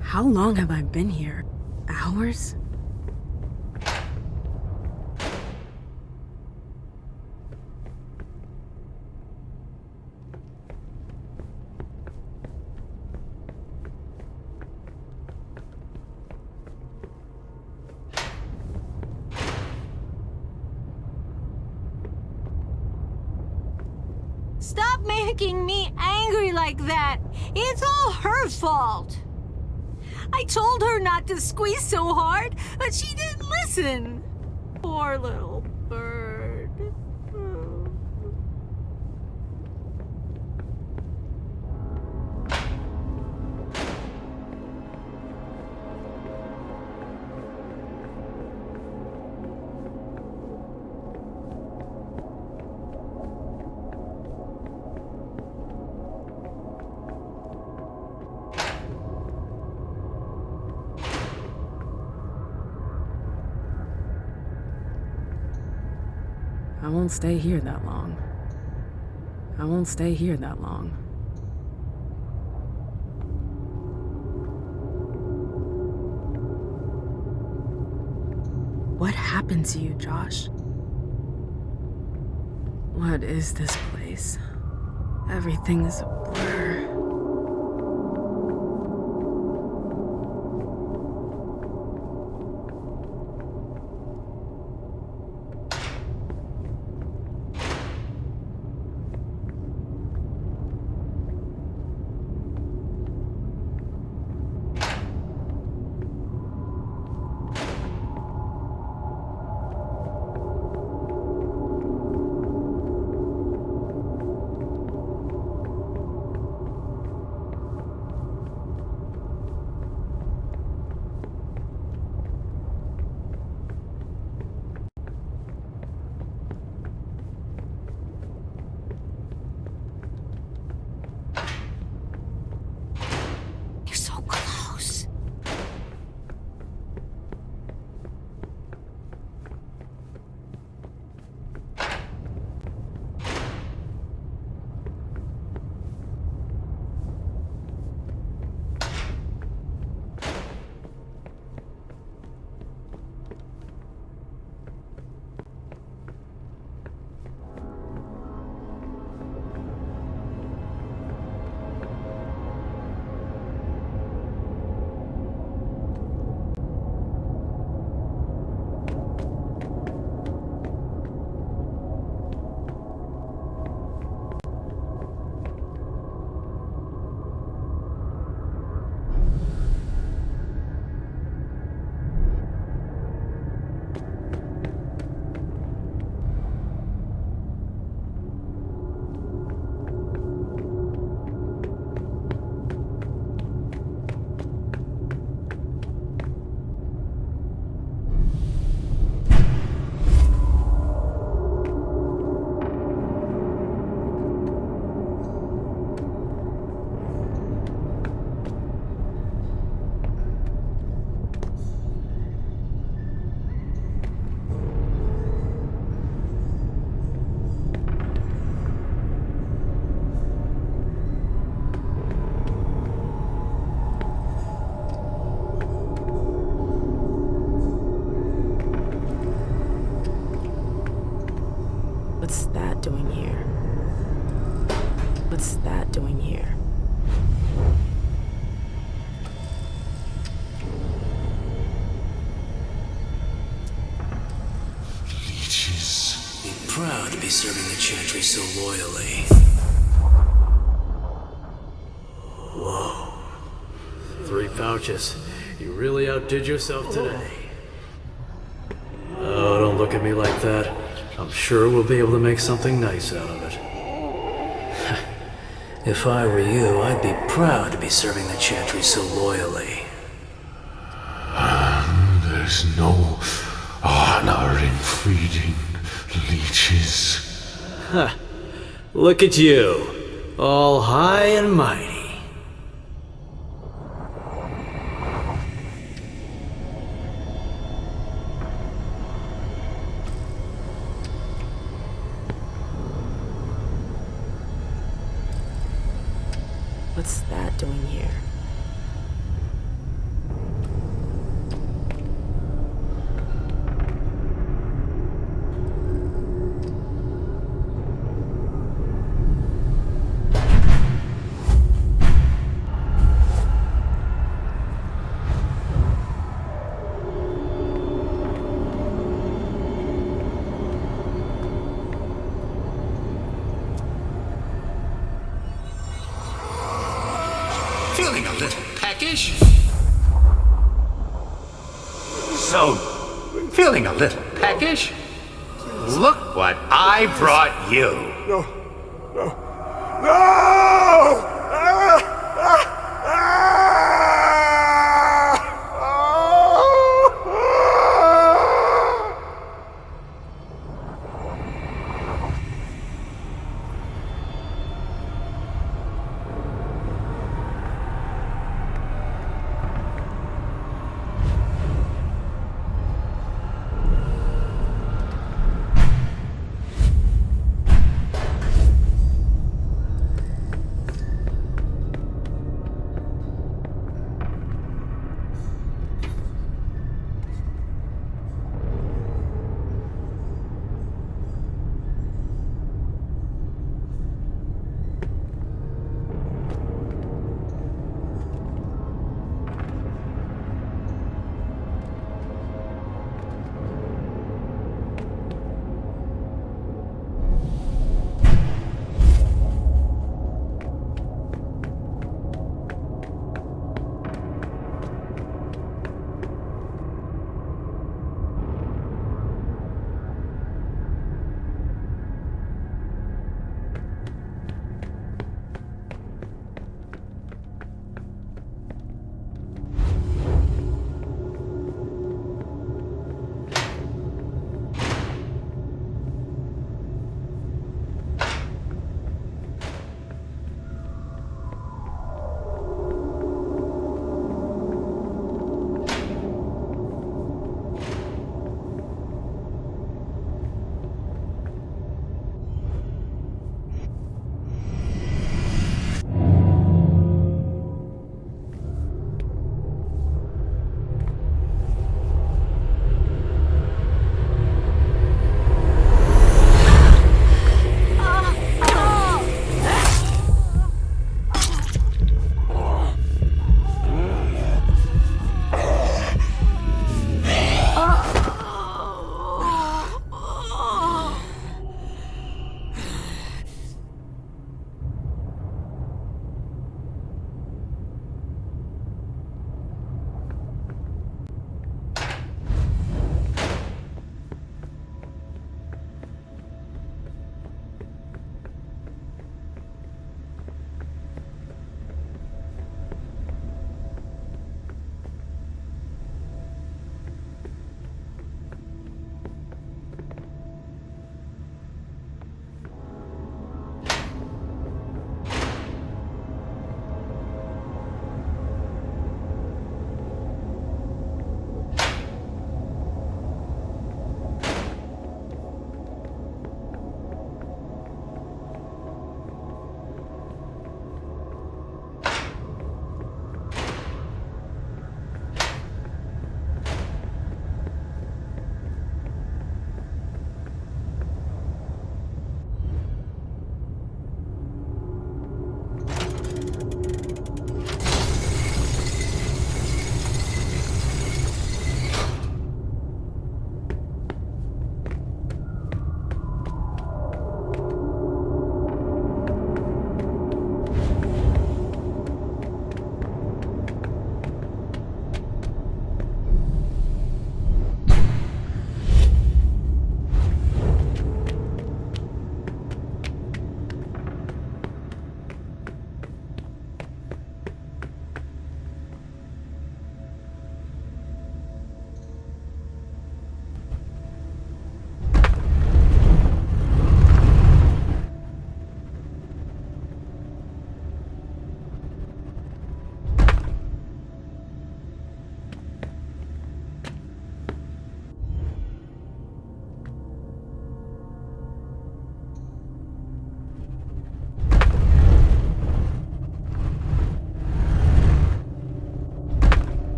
How long have I been here? Hours? Stop making me angry like that! It's all her fault! I told her not to squeeze so hard, but she didn't listen. Poor little bird. I won't stay here that long. I won't stay here that long. What happened to you, Josh? What is this place? Everything is a blur. What's that doing here? What's that doing here? Be proud to be serving the Chantry so loyally. Whoa. 3 pouches. You really outdid yourself today. Oh, don't look at me like that. I'm sure we'll be able to make something nice out of it. If I were you, I'd be proud to be serving the Chantry so loyally. There's no honor in feeding leeches. Huh. Look at you, all high and mighty. What's that doing here? Feeling a little peckish? Feeling a little peckish? Look what I brought you. No! Ah!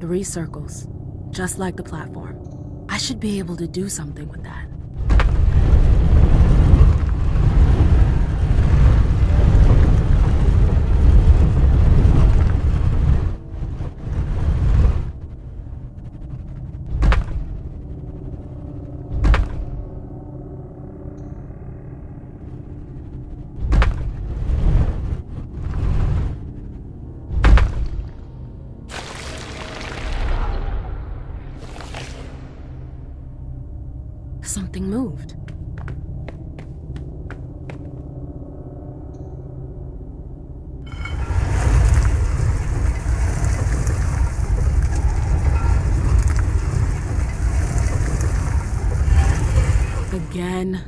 3 circles, just like the platform. I should be able to do something with that. Something moved. Again.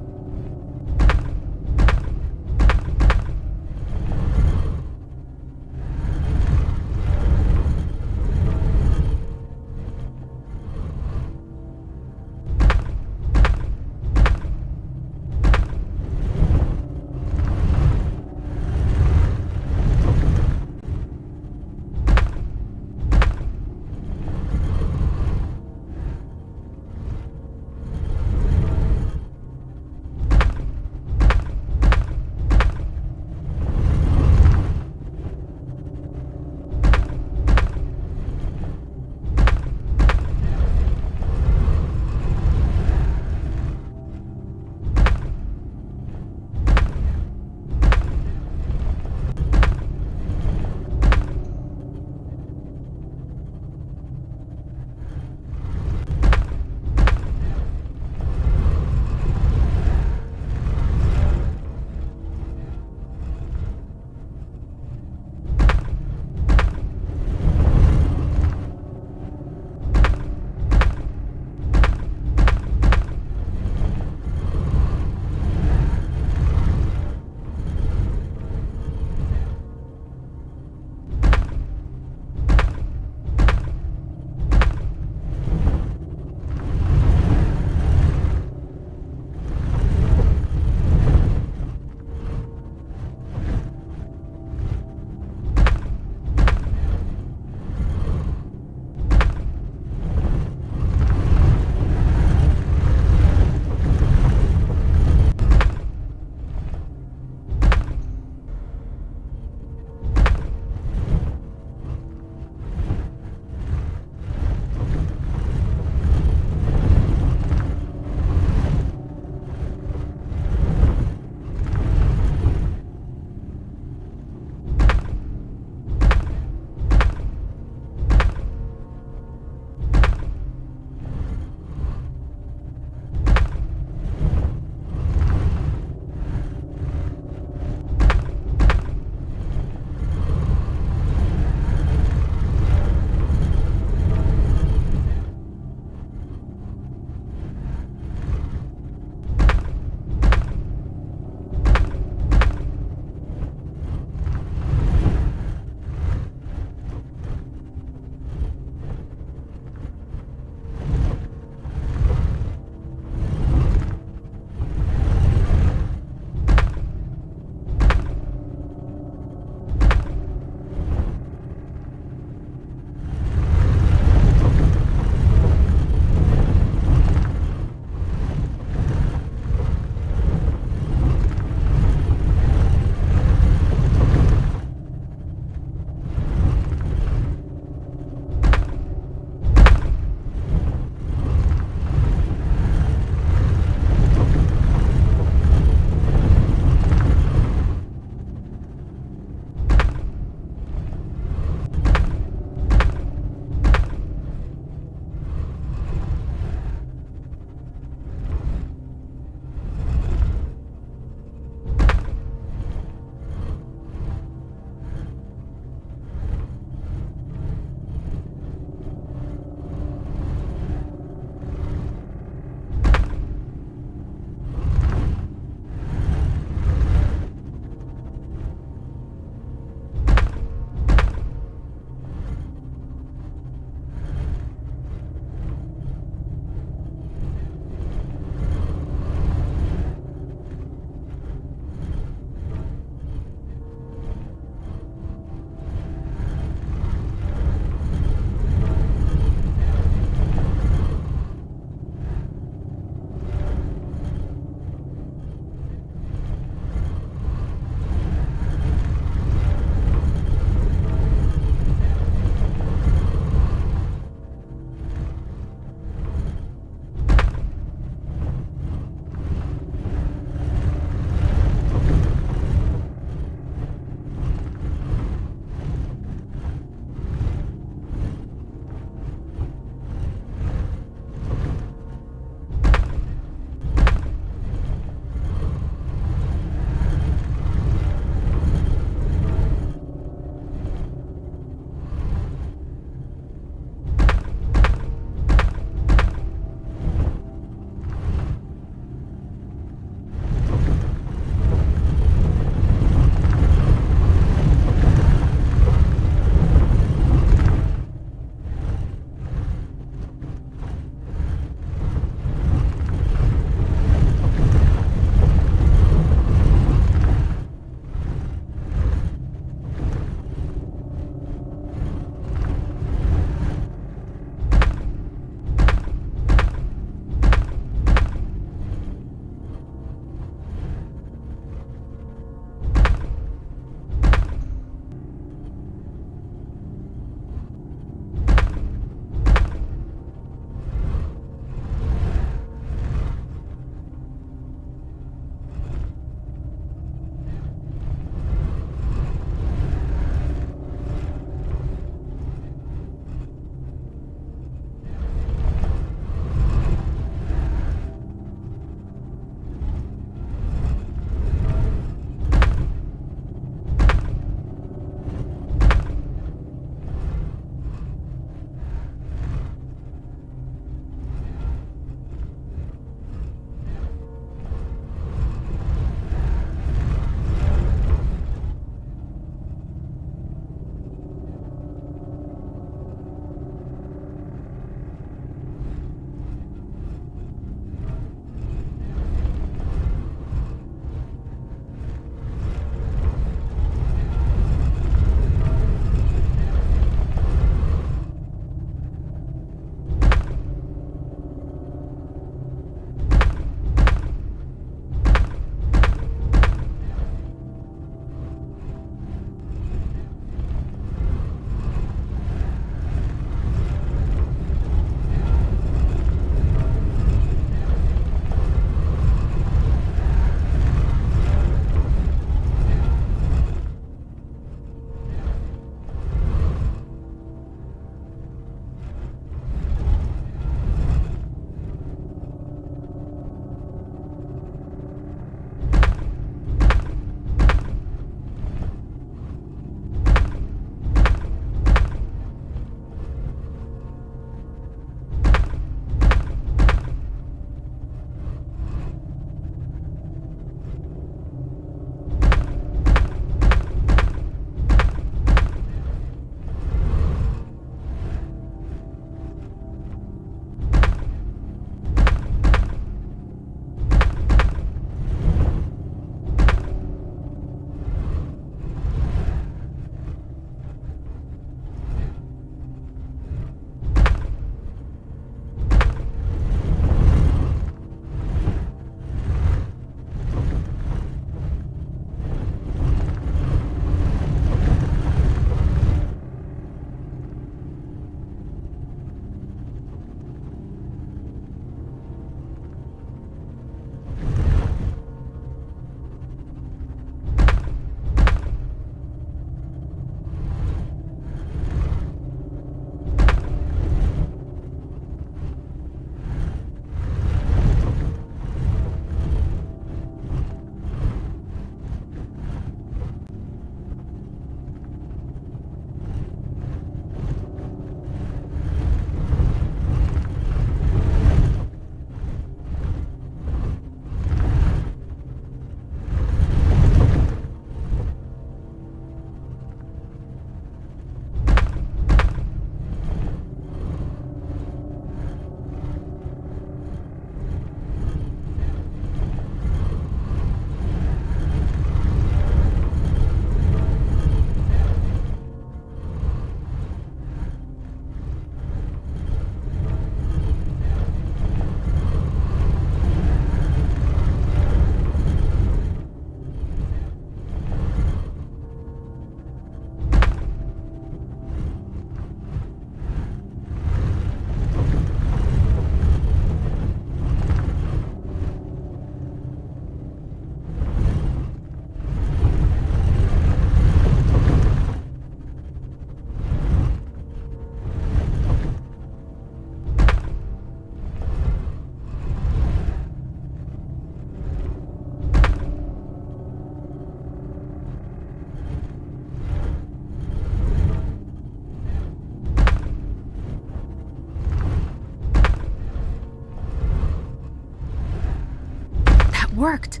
worked.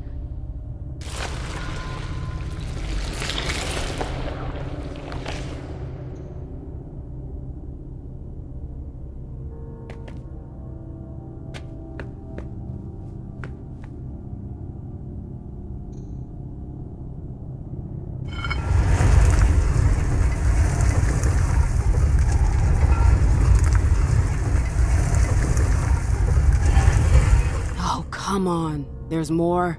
Oh, come on. There's more.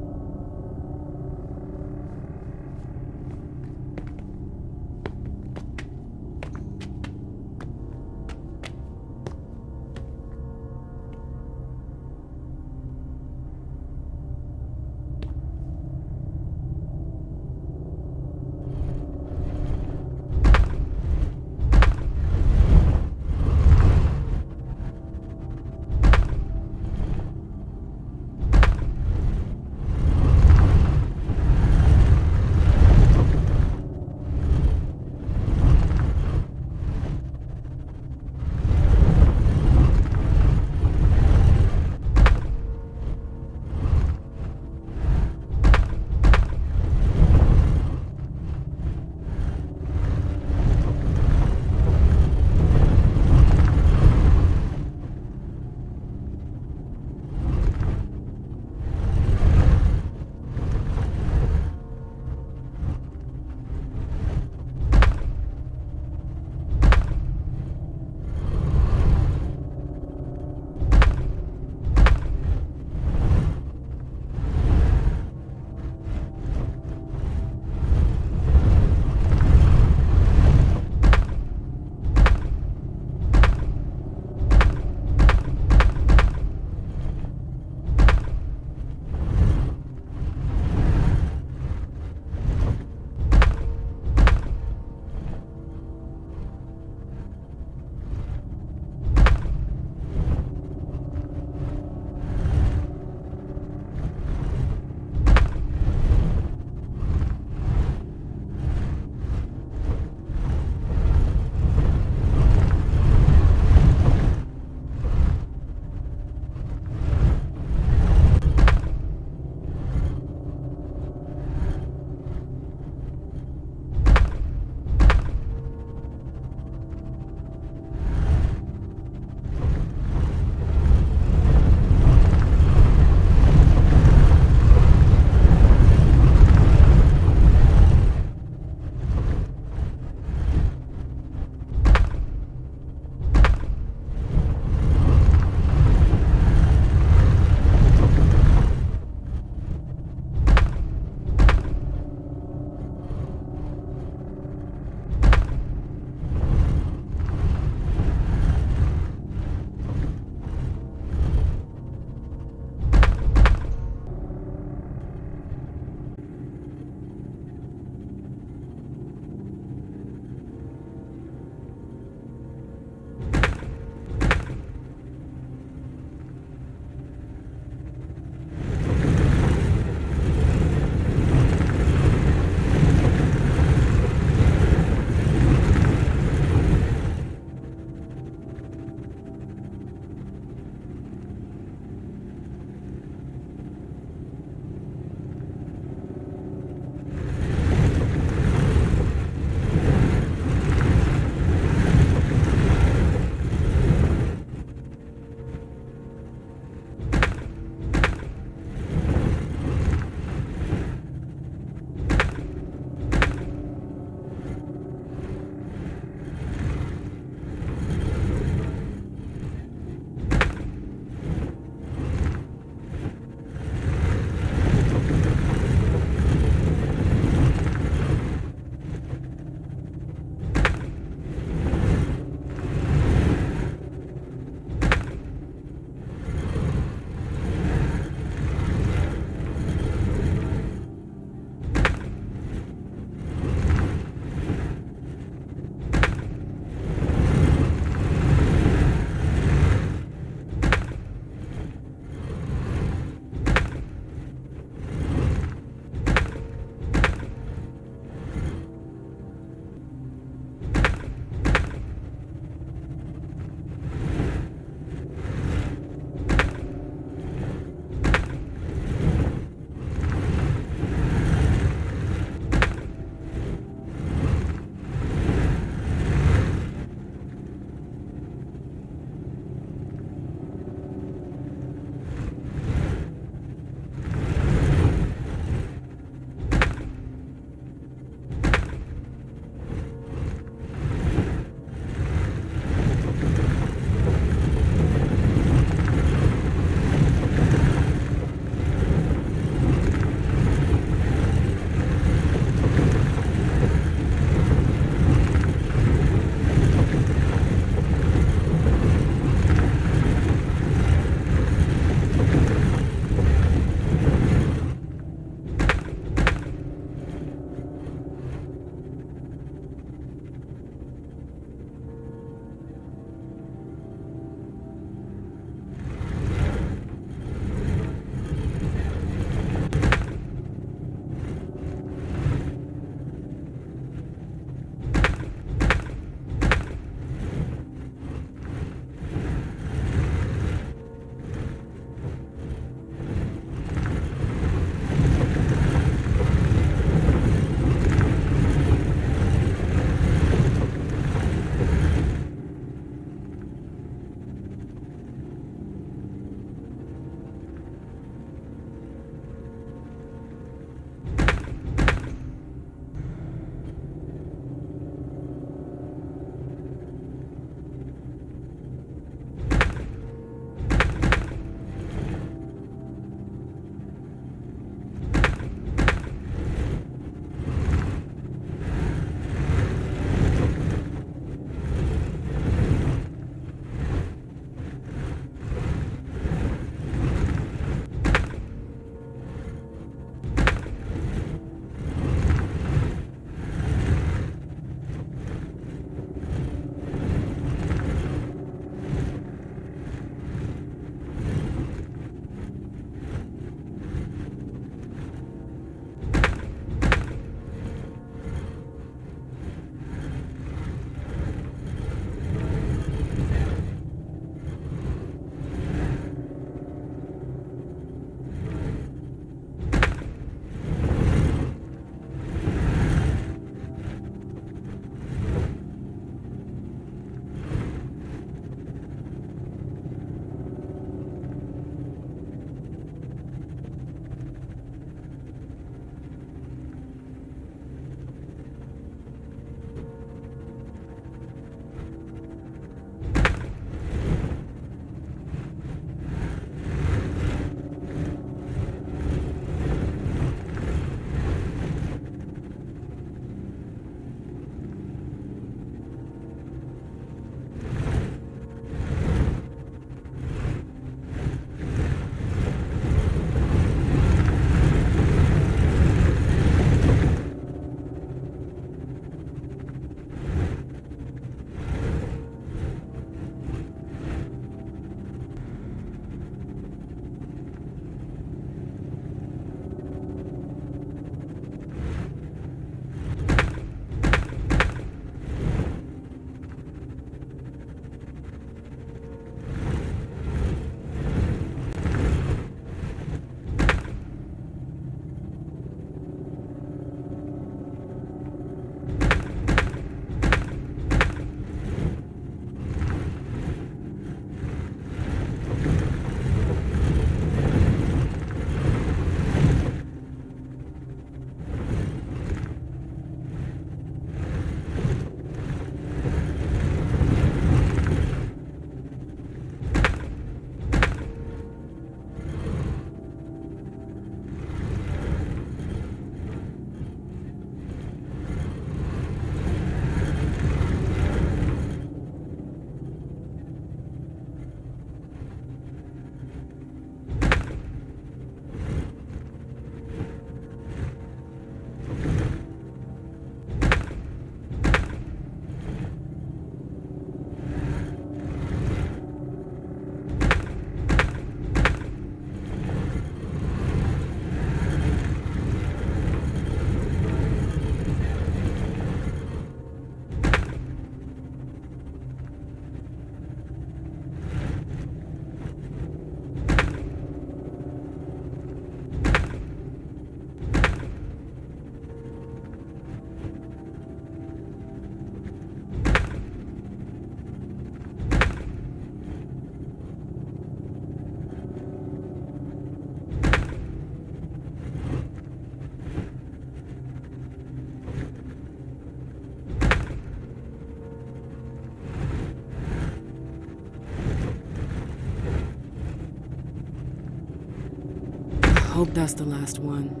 Hope that's the last one.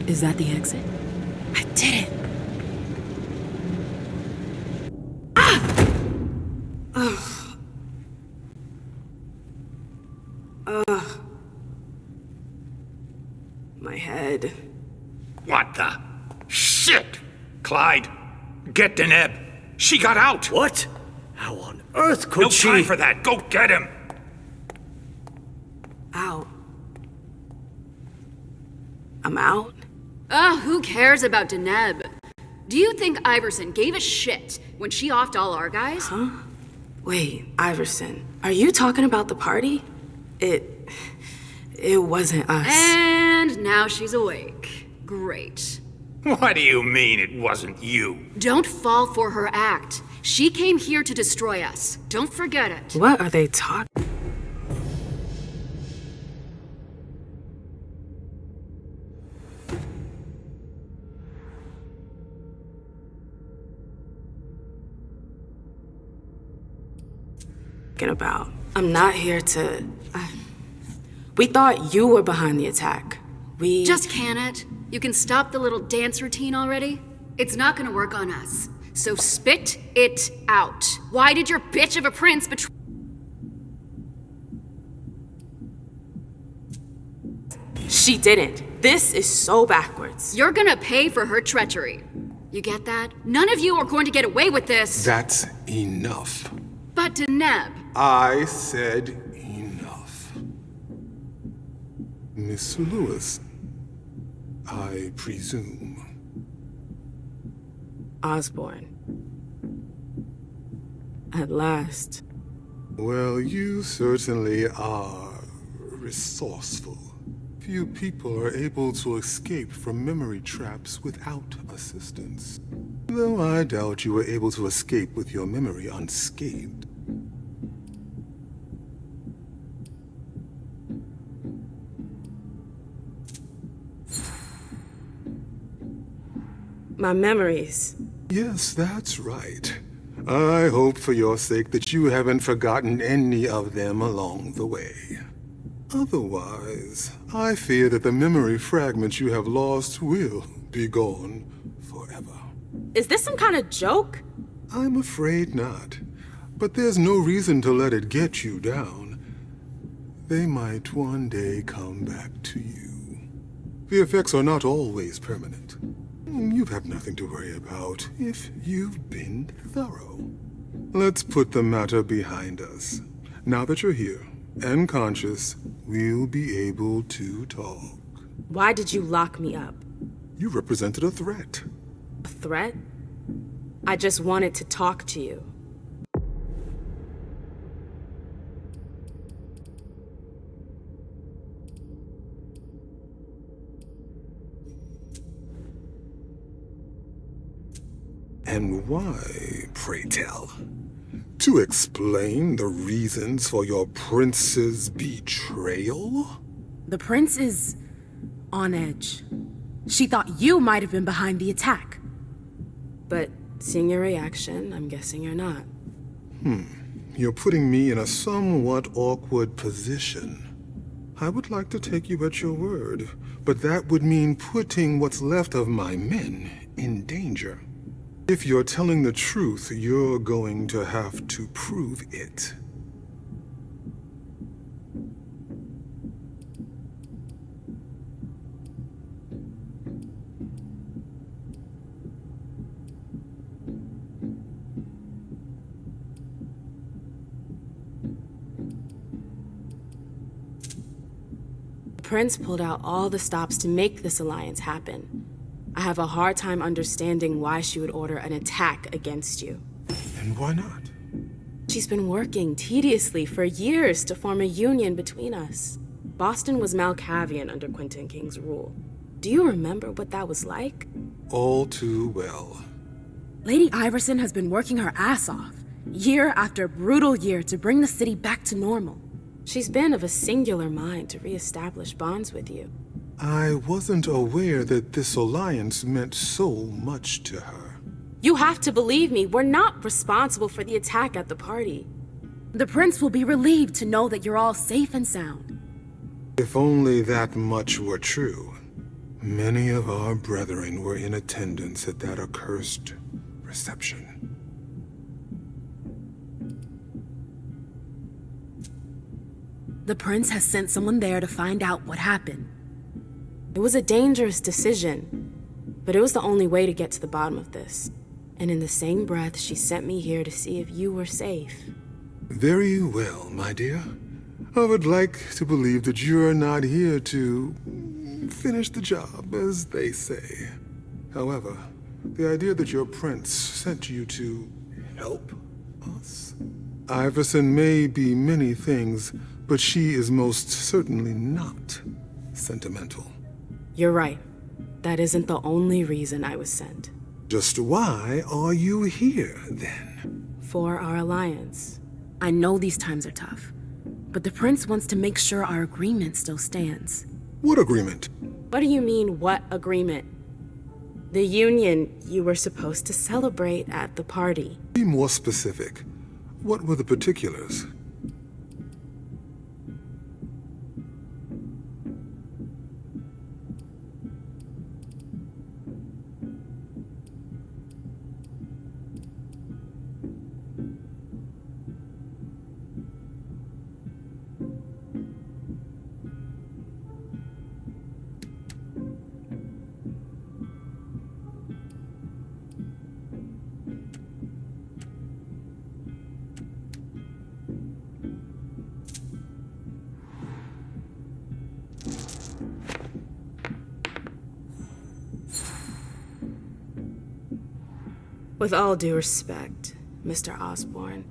Is that the exit? I did it! Ah! Ugh. Ugh. My head. What the? Shit! Clyde, get Deneb. She got out! What? How on earth could she? No time for that. Go get him! Out. I'm out? Who cares about Deneb? Do you think Iversen gave a shit when she offed all our guys? Huh? Wait, Iversen, are you talking about the party? It wasn't us. And now she's awake. Great. What do you mean it wasn't you? Don't fall for her act. She came here to destroy us. Don't forget it. What are they talking? About. I'm not here to... We thought you were behind the attack. We... Just can it? You can stop the little dance routine already? It's not gonna work on us. So spit it out. Why did your bitch of a prince betray... She didn't. This is so backwards. You're gonna pay for her treachery. You get that? None of you are going to get away with this. That's enough. But Deneb... I said enough. Miss Lewis, I presume. Osborne. At last. Well, you certainly are resourceful. Few people are able to escape from memory traps without assistance. Though I doubt you were able to escape with your memory unscathed. My memories. Yes, that's right. I hope for your sake that you haven't forgotten any of them along the way. Otherwise, I fear that the memory fragments you have lost will be gone forever. Is this some kind of joke? I'm afraid not. But there's no reason to let it get you down. They might one day come back to you. The effects are not always permanent. You have nothing to worry about if you've been thorough. Let's put the matter behind us. Now that you're here and conscious, we'll be able to talk. Why did you lock me up? You represented a threat. A threat? I just wanted to talk to you. And why, pray tell? To explain the reasons for your prince's betrayal? The prince is on edge. She thought you might have been behind the attack. But seeing your reaction, I'm guessing you're not. You're putting me in a somewhat awkward position. I would like to take you at your word, but that would mean putting what's left of my men in danger. If you're telling the truth, you're going to have to prove it. The prince pulled out all the stops to make this alliance happen. I have a hard time understanding why she would order an attack against you. And why not? She's been working tediously for years to form a union between us. Boston was Malkavian under Quentin King's rule. Do you remember what that was like? All too well. Lady Iversen has been working her ass off, year after brutal year, to bring the city back to normal. She's been of a singular mind to re-establish bonds with you. I wasn't aware that this alliance meant so much to her. You have to believe me, we're not responsible for the attack at the party. The prince will be relieved to know that you're all safe and sound. If only that much were true. Many of our brethren were in attendance at that accursed reception. The prince has sent someone there to find out what happened. It was a dangerous decision, but it was the only way to get to the bottom of this. And in the same breath, she sent me here to see if you were safe. Very well, my dear. I would like to believe that you're not here to finish the job, as they say. However, the idea that your prince sent you to help us? Iversen may be many things, but she is most certainly not sentimental. You're right. That isn't the only reason I was sent. Just why are you here, then? For our alliance. I know these times are tough, but the prince wants to make sure our agreement still stands. What agreement? What do you mean, what agreement? The union you were supposed to celebrate at the party. Be more specific. What were the particulars? With all due respect, Mr. Osborne,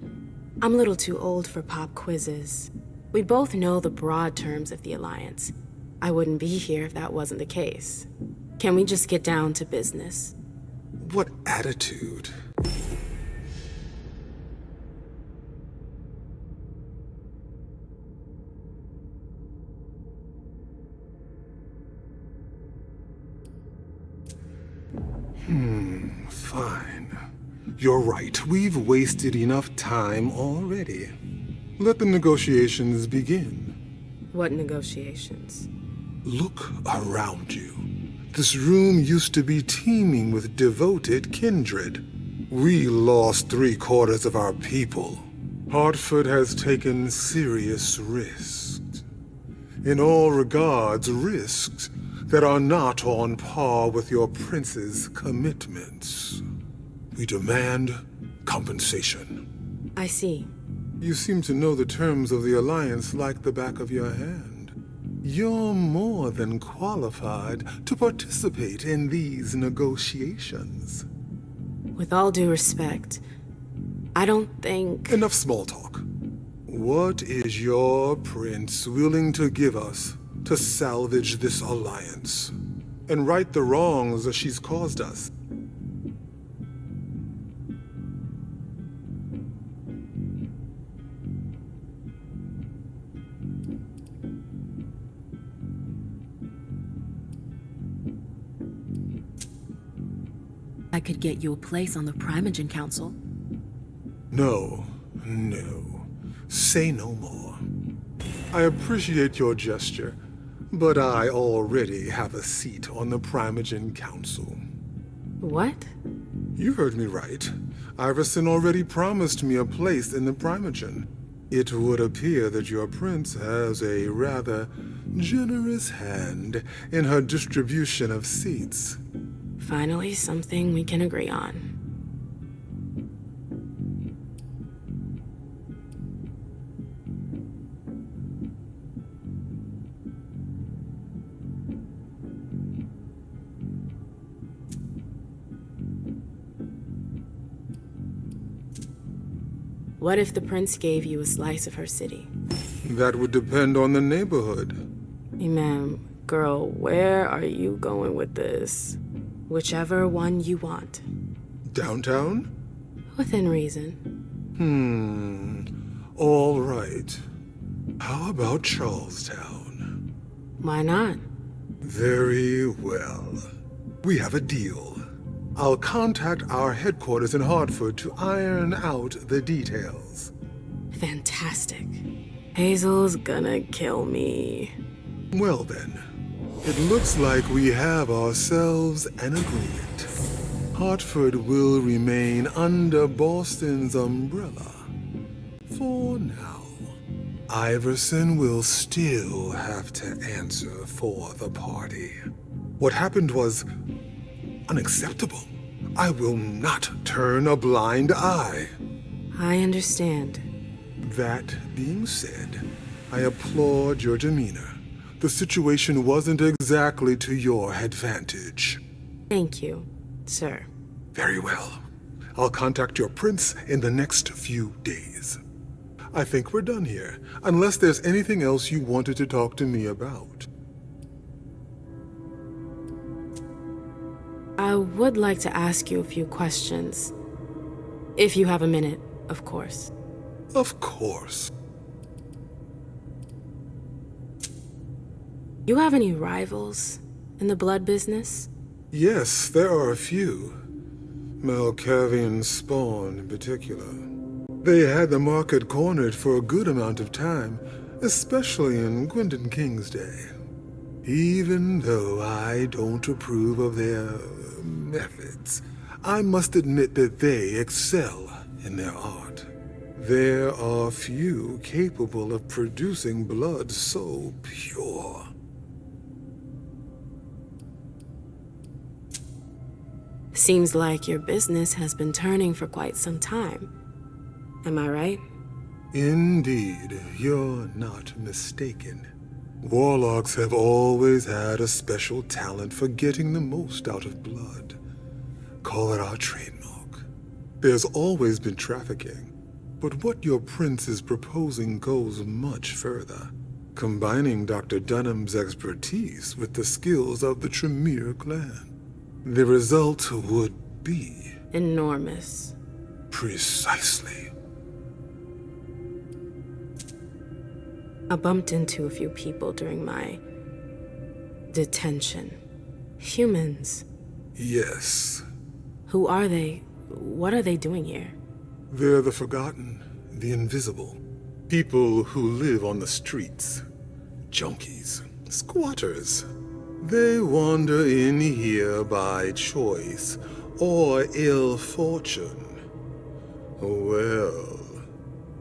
I'm a little too old for pop quizzes. We both know the broad terms of the Alliance. I wouldn't be here if that wasn't the case. Can we just get down to business? What attitude? Fine. You're right. We've wasted enough time already. Let the negotiations begin. What negotiations? Look around you. This room used to be teeming with devoted kindred. We lost 3/4 of our people. Hartford has taken serious risks. In all regards, risks that are not on par with your prince's commitments. We demand compensation. I see. You seem to know the terms of the Alliance like the back of your hand. You're more than qualified to participate in these negotiations. With all due respect, I don't think... Enough small talk. What is your prince willing to give us to salvage this alliance and right the wrongs that she's caused us? I could get you a place on the Primogen Council. No. Say no more. I appreciate your gesture, but I already have a seat on the Primogen Council. What? You heard me right. Iversen already promised me a place in the Primogen. It would appear that your prince has a rather generous hand in her distribution of seats. Finally, something we can agree on. What if the prince gave you a slice of her city? That would depend on the neighborhood. Imam, Girl, where are you going with this? Whichever one you want. Downtown? Within reason. All right. How about Charlestown? Why not? Very well. We have a deal. I'll contact our headquarters in Hartford to iron out the details. Fantastic. Hazel's gonna kill me. Well then, it looks like we have ourselves an agreement. Hartford will remain under Boston's umbrella. For now. Iversen will still have to answer for the party. What happened was unacceptable. I will not turn a blind eye. I understand. That being said, I applaud your demeanor. The situation wasn't exactly to your advantage. Thank you, sir. Very well. I'll contact your prince in the next few days. I think we're done here, unless there's anything else you wanted to talk to me about. I would like to ask you a few questions. If you have a minute, of course. Of course. You have any rivals in the blood business? Yes, there are a few. Malkavian Swan in particular. They had the market cornered for a good amount of time, especially in Gwendon King's day. Even though I don't approve of their methods, I must admit that they excel in their art. There are few capable of producing blood so pure. Seems like your business has been turning for quite some time. Am I right? Indeed, you're not mistaken. Warlocks have always had a special talent for getting the most out of blood. Call it our trademark. There's always been trafficking, but what your prince is proposing goes much further, combining Dr. Dunham's expertise with the skills of the Tremere clan. The result would be... enormous. Precisely. I bumped into a few people during my detention. Humans. Yes. Who are they? What are they doing here? They're the forgotten, the invisible. People who live on the streets. Junkies. Squatters. They wander in here by choice or ill fortune. Well,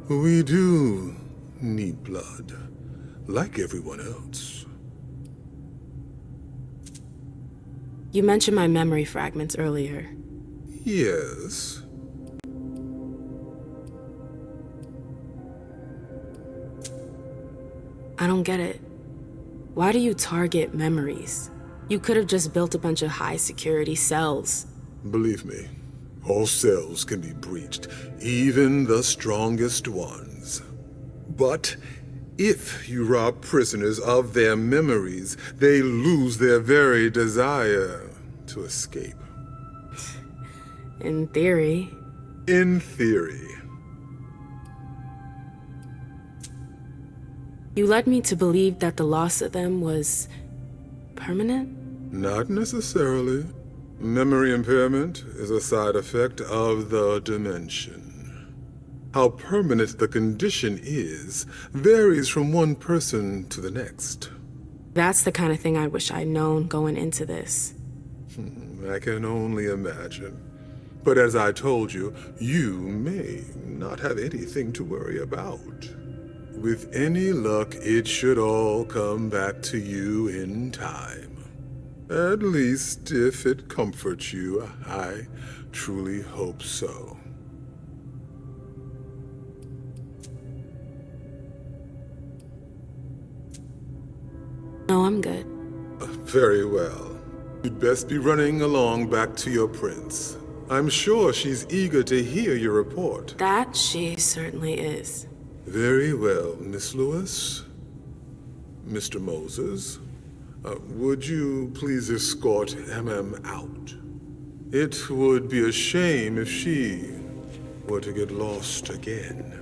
we do need blood, like everyone else. You mentioned my memory fragments earlier. Yes. I don't get it. Why do you target memories? You could have just built a bunch of high-security cells. Believe me, all cells can be breached, even the strongest ones. But if you rob prisoners of their memories, they lose their very desire to escape. In theory. In theory. You led me to believe that the loss of them was permanent? Not necessarily. Memory impairment is a side effect of the dimension. How permanent the condition is varies from one person to the next. That's the kind of thing I wish I'd known going into this. I can only imagine. But as I told you, you may not have anything to worry about. With any luck, it should all come back to you in time. At least, if it comforts you, I truly hope so. No, I'm good. Very well. You'd best be running along back to your prince. I'm sure she's eager to hear your report. That she certainly is. Very well, Miss Lewis. Mr. Moses. Would you please escort MM out? It would be a shame if she were to get lost again.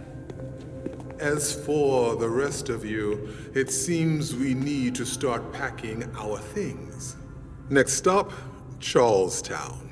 As for the rest of you, it seems we need to start packing our things. Next stop, Charlestown.